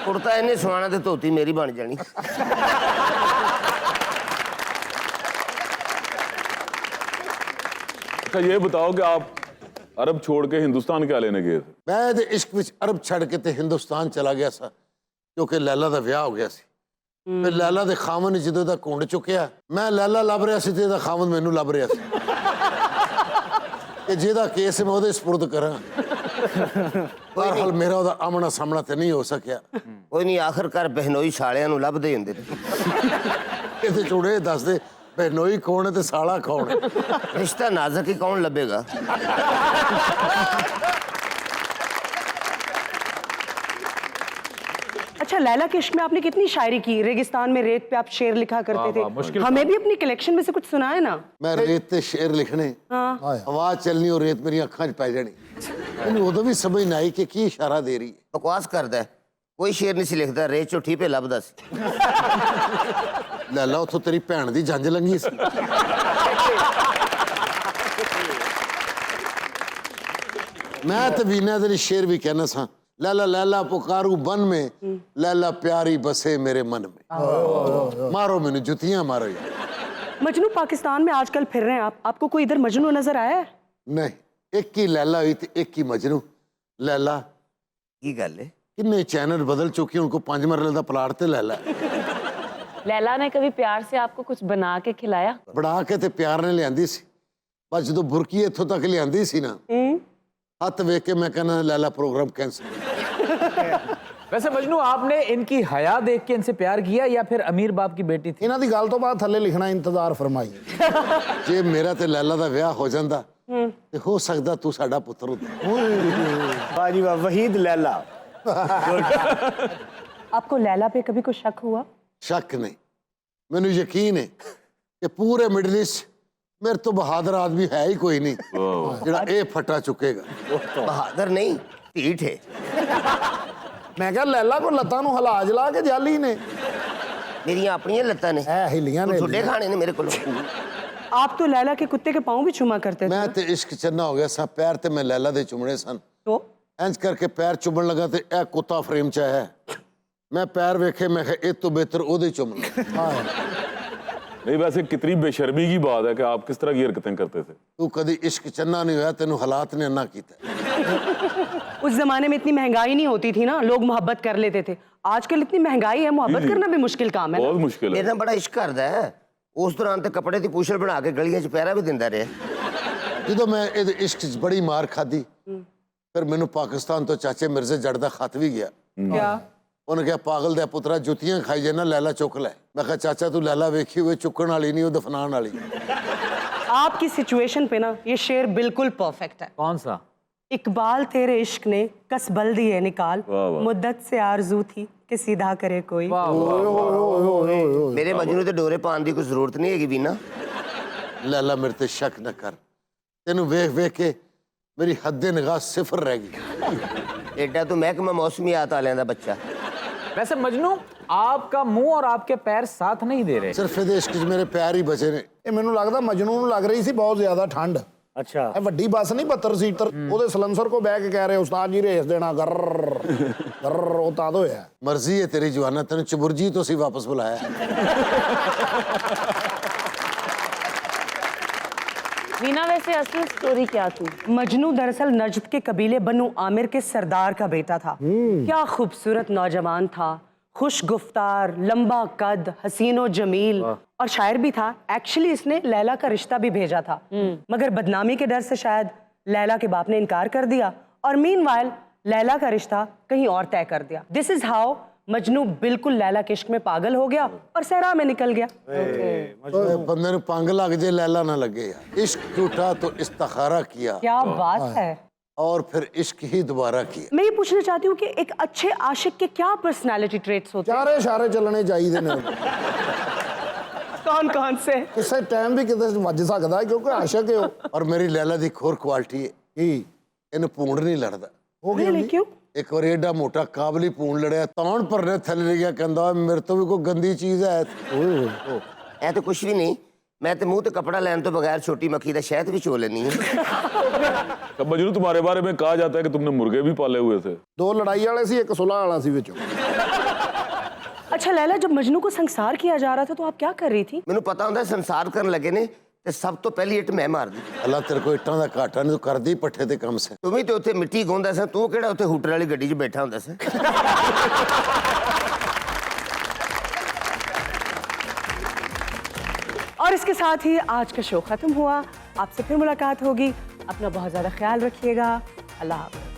ਕੁੜਤਾ ਇਹਨੇ ਸਵਾਣਾ ਤੇ ਧੋਤੀ ਮੇਰੀ ਬਣ ਜਾਣੀ। अच्छा, ये बताओ कि आप अरब छोड़ के हिंदुस्तान क्या लेने गए थे? ਮੈਂ ਇਹਦੇ ਇਸ਼ਕ ਵਿੱਚ ਅਰਬ ਛੱਡ ਕੇ ਤੇ ਹਿੰਦੁਸਤਾਨ ਚਲਾ ਗਿਆ ਸਾਂ, ਕਿਉਂਕਿ ਲੈਲਾ ਦਾ ਵਿਆਹ ਹੋ ਗਿਆ ਸੀ। ਤੇ ਲੈਲਾ ਦੇ ਖਾਵਨ ਨੇ ਜਦੋਂ ਦਾ ਘੁੰਡ ਚੁੱਕਿਆ, ਮੈਂ ਲੈਲਾ ਲੱਭ ਰਿਹਾ ਸੀ ਤੇ ਇਹਦਾ ਖਾਵਨ ਮੈਨੂੰ ਲੱਭ ਰਿਹਾ ਸੀ ਕਿ ਜਿਹਦਾ ਕੇਸ ਮੈਂ ਉਹਦੇ ਸਪੁਰਦ ਕਰਾਂ। ਬਹਰਹਾਲ ਮੇਰਾ ਉਹਦਾ ਆਮਣਾ ਸਾਹਮਣਾ ਤੇ ਨਹੀਂ ਹੋ ਸਕਿਆ। ਕੋਈ ਨਹੀਂ, ਆਖਰਕਾਰ ਬਹਿਨੋਈ ਸਾਲਿਆਂ ਨੂੰ ਲੱਭਦੇ ਹੁੰਦੇ ਨੇ। ਇਹਦੇ ਚੂੜੇ ਦੱਸਦੇ ਬਹਿਨੋਈ ਕੌਣ ਹੈ ਤੇ ਸਾਲਾ ਕੌਣ ਹੈ। ਰਿਸ਼ਤਾ ਨਾਜ਼ਕ ਹੀ ਕੌਣ ਲੱਭੇਗਾ। अच्छा, लैला के इश्क में आपने कितनी शायरी की। रेगिस्तान में रेत पे आप शेर लिखा करते थे, हमें भी अपनी कलेक्शन में से कुछ सुनाए ना। ਮੈਂ ਰੇਤ ਤੇ ਸ਼ੇਰ ਲਿਖਣੇ, ਆਵਾਜ਼ ਚੱਲਣੀ ਔਰ ਰੇਤ ਮੇਰੀਆਂ ਅੱਖਾਂ 'ਚ ਪੈ ਜਾਣੀ। ਇਹਨੂੰ ਉਦੋਂ ਵੀ ਸਮਝ ਨਾ ਆਈ ਕਿ ਕੀ ਇਸ਼ਾਰਾ ਦੇ ਰਹੀ ਹੈ। ਬਕਵਾਸ ਕਰਦਾ ਹੈ। ਕੋਈ ਸ਼ੇਰ ਨਹੀਂ ਸੀ ਲਿਖਦਾ, ਰੇਤ ਚੋਂ ਠੀਪੇ ਲੱਭਦਾ ਸੀ। ਲੈਲਾ ਉੱਥੋਂ ਤੇਰੀ ਭੈਣ ਦੀ ਜੰਜ ਲੰਗੀ ਸੀ। ਮੈਂ ਤੇ ਵੀਨਾ ਦੇ ਲਈ ਸ਼ੇਰ ਵੀ ਕਹਿਣਾ ਸਾਂ, लैला लैला पुकारू बन में, लैला प्यारी बसे मेरे मन में। मारो मैंने जुतियां मारो। मजनू पाकिस्तान में आजकल फिर रहे हैं आप, आपको कोई इधर मजनू नजर आया है? नहीं, एक ही लैला हुई थी, एक ही मजनू। लैला की गल है, किन्ने चैनल बदल चुके हैं, उनको 5 मरले का प्लाट ते लैला। लैला ने कभी प्यार से आपको कुछ बना के खिलाया? बना के ते प्यार ने लियांदी सी, बस जो बुरकी इत्थों तक लियांदी सी ना, हथ वेख के मैं कहना लैला प्रोग्राम कैंसिल। वैसे मजनू, आपने इनकी हया देख के इनसे प्यार किया या फिर अमीर बाप की बेटी थी? ਇਹਨਾਂ ਦੀ ਗੱਲ ਤੋਂ ਬਾਅਦ ਥੱਲੇ ਲਿਖਣਾ ਇੰਤਜ਼ਾਰ ਫਰਮਾਈ। जे मेरा ते लैला दा ब्याह हो जांदा ते हो सकदा तू साडा पुत्र हुंदा। वाह जी वाह, वहीद लैला। आपको लैला पे कभी कोई शक हुआ? शक नहीं, मैनू यकीन है कि पूरे मिडल ईस्ट मेरे तो बहादुर आदमी है ही कोई नहीं जिहड़ा ये फटा चुकेगा। बहादुर नहीं, ढीठ है। ਮੈਂ ਕਿਹਾ ਲੈਲਾ ਕੋ ਲੱਤਾਂ ਨੂੰ ਹਿਲਾ ਜਲਾ ਕੇ ਜਾਲੀ ਨੇ। मेरियां अपनियां लत्तां ने, ਐ ਹਿੱਲੀਆਂ ਨੇ। ठुड्डे खाने ने मेरे को। आप तो लैला के कुत्ते के पाँव भी चुमा करते थे। मैं ते इश्क चन्ना हो गया सा, पैर ते मैं लैला दे चुमने सन। तो इंज करके पैर चुमन लगा ते ए कुत्ता फ्रेम च है। मैं पैर वेखे, मैं ए तो बेहतर ओदे चुम ला। नहीं वैसे कितनी बेशर्मी की बात है कि आप किस तरह की हरकतें करते थे। तू कभी इश्क चन्ना नहीं होया, तेनू हालात ने अन्ना कीता। उस जमाने में इतनी महंगाई नहीं होती थी ना, लोग मोहब्बत कर लेते थे। आजकल इतनी महंगाई है, मोहब्बत करना भी मुश्किल काम है ना। बहुत मुश्किल है। ਇਹਨਾਂ ਬੜਾ ਇਸ਼ਕ ਕਰਦਾ ਹੈ। ਉਸ ਦੌਰਾਨ ਤੇ ਕੱਪੜੇ ਦੀ ਪੂਛਲ ਬਣਾ ਕੇ ਗਲੀਆਂ 'ਚ ਪਹਿਰਾ ਵੀ ਦਿੰਦਾ ਰਿਹਾ। ਜਦੋਂ ਮੈਂ ਇਹਦੇ ਇਸ਼ਕ 'ਚ ਬੜੀ ਮਾਰ ਖਾਦੀ, ਫਿਰ ਮੈਨੂੰ ਪਾਕਿਸਤਾਨ ਤੋਂ ਚਾਚੇ ਮਿਰਜ਼ੇ ਜੱਟ ਦਾ ਖਤ ਵੀ ਗਿਆ। क्या? ਉਹਨੇ ਕਿਹਾ ਪਾਗਲ ਦੇ ਪੁੱਤਰਾ ਜੁੱਤੀਆਂ ਖਾਈ ਜੇ ਨਾ ਲੈਲਾ ਚੁੱਕ ਲੈ। ਮੈਂ ਕਿਹਾ ਚਾਚਾ ਤੂੰ ਲੈਲਾ ਵੇਖੀ ਹੋਏ ਚੁੱਕਣ ਵਾਲੀ ਨਹੀਂ, ਉਹ ਦਫਨਾਉਣ ਵਾਲੀ। आपकी सिचुएशन पे ना ये शेर बिल्कुल परफेक्ट है। कौन सा? इकबाल तेरे इश्क ने कस बल दिए निकाल, वाह, वाह। मुद्दत से आरजू थी कि सीधा करे कोई। ਮੇਰੇ ਮਜਨੂ ਤੇ ਡੋਰੇ ਪਾਉਣ ਦੀ ਕੋਈ ਜ਼ਰੂਰਤ ਨਹੀਂ ਹੈਗੀ ਵੀਨਾ। लैला मेरे ते शक न कर, तेनू वेख वेख के मेरी हद्दे निगाह सिफर रह गई। ਐਡਾ ਤੂੰ ਮਹਿਕਮਾ ਮੌਸਮੀਆਤ ਵਾਲਿਆਂ ਦਾ ਬੱਚਾ। वैसे मजनू आपका मुंह और आपके पैर साथ नहीं दे रहे। सिर्फ ਇਹਦੇ इश्क 'ਚ ਮੇਰੇ ਪਿਆਰ ਹੀ ਬਚੇ ਨੇ। ਇਹ ਮੈਨੂੰ ਲੱਗਦਾ ਮਜਨੂ ਨੂੰ ਲੱਗ ਰਹੀ ਸੀ ਬਹੁਤ ਜ਼ਿਆਦਾ ਠੰਡ। अच्छा। ਇਹ ਵੱਡੀ ਬੱਸ ਨਹੀਂ 72 ਸੀਟਰ, ਉਹਦੇ ਸਲੈਂਸਰ ਕੋ ਬਹਿ ਕੇ ਕਹਿ ਰਹੇ ਉਸਤਾਦ ਜੀ ਰੇਸ ਦੇਣਾ ਗਰ ਗਰ, ਉਹ ਤਾਂ ਹੋਇਆ। ਮਰਜ਼ੀ ਹੈ ਤੇਰੀ ਜਵਾਨਾ, ਤੈਨੂੰ ਚਬੁਰਜੀ ਤੋਂ ਸੀ ਵਾਪਸ ਬੁਲਾਇਆ। वीना वैसे असली स्टोरी क्या थी? मजनू दरअसल नजद के कबीले बनु आमिर के सरदार का बेटा था। क्या खूबसूरत नौजवान था, खुश गुफ्तार, लंबा कद, हसीनो जमील और शायर भी था। एक्चुअली इसने लैला का रिश्ता भी भेजा था, मगर बदनामी के डर से शायद लैला के बाप ने इनकार कर दिया और मीनवाइल लैला का रिश्ता कहीं और तय कर दिया। दिस इज हाउ मजनू बिल्कुल लैला के इश्क में पागल हो गया और सहरा में निकल गया। बंदे ਨੂੰ ਪੰਗ ਲੱਗ ਜੇ लैला ना लगे यार। इश्क टूटा तो इस्तिखारा किया क्या बात है। और फिर इश्क ही दोबारा किया। मैं ये पूछना चाहती हूँ कि एक अच्छे आशिक के क्या पर्सनालिटी ट्रेट्स होते हैं? ਚਾਰੇ ਇਸ਼ਾਰੇ ਚੱਲਣੇ ਚਾਹੀਦੇ ਨੇ। कौन कौन से? ਕਿਸੇ ਟਾਈਮ ਵੀ ਕਿਤੇ ਵੱਜ ਸਕਦਾ ਹੈ ਕਿਉਂਕਿ ਆਸ਼ਕ ਹੈ ਉਹ। और मेरी लैला दी एक होर क्वालिटी है, ਕੀ ਇਹਨੂੰ ਪੂੰਡ ਨਹੀਂ ਲੜਦਾ। ਹੋ ਗਿਆ Really? क्यों? ਇੱਕ ਵਾਰ ਏਡਾ ਮੋਟਾ ਕਾਬਲੀ ਪੂੰਡ ਲੜਿਆ, ਤੌਣ ਭਰਨੇ ਥੱਲੇ ਗਿਆ, ਕਹਿੰਦਾ ਮੇਰੇ ਤੋਂ ਵੀ ਕੋਈ ਗੰਦੀ ਚੀਜ਼ ਹੈ। ਇਹ ਤਾਂ ਕੁਛ ਵੀ ਨਹੀਂ, ਮੈਂ ਤੇ ਮੂੰਹ ਤੇ ਕਪੜਾ ਲੈਣ ਤੋਂ ਬਗੈਰ ਛੋਟੀ ਮੱਖੀ ਦਾ ਸ਼ਹਿਦ ਵੀ ਚੋ ਲੈਣੀ ਹੈ। अब मजनू तुम्हारे बारे में कहा जाता है कि तुमने मुर्गे भी पाले हुए थे। ਦੋ ਲੜਾਈ ਵਾਲੇ ਸੀ, ਇੱਕ ਸੁलह ਵਾਲਾ ਸੀ ਵਿੱਚੋਂ। अच्छा लैला, जब मजनू को संसार किया जा रहा था तो आप क्या कर रही थी? ਮੈਨੂੰ ਪਤਾ ਹੁੰਦਾ ਸੰਸਾਰ ਕਰਨ ਲੱਗੇ ਨੇ ਤੇ ਸਭ ਤੋਂ ਪਹਿਲੀ ਇੱਟ ਮੈਂ ਮਾਰਦੀ। ਅੱਲਾ ਤੇਰੇ ਕੋ ਇੱਟਾਂ ਦਾ ਘਾਟਾ ਨਹੀਂ, ਤੂੰ ਕਰਦੀ ਪੱਠੇ ਤੇ ਕੰਮ ਸੇ। ਤੂੰ ਵੀ ਤੇ ਉੱਥੇ ਮਿੱਟੀ ਗੋਂਦਾ ਸੀ, ਤੂੰ ਕਿਹੜਾ ਉੱਥੇ ਹੂਟਰ ਵਾਲੀ ਗੱਡੀ 'ਚ ਬੈਠਾ ਹੁੰਦਾ ਸੀ। और इसके साथ ही आज का शो खत्म हुआ। आपसे फिर मुलाकात होगी। अपना बहुत ज्यादा ख्याल रखिएगा। अल्लाह हाफ़िज़।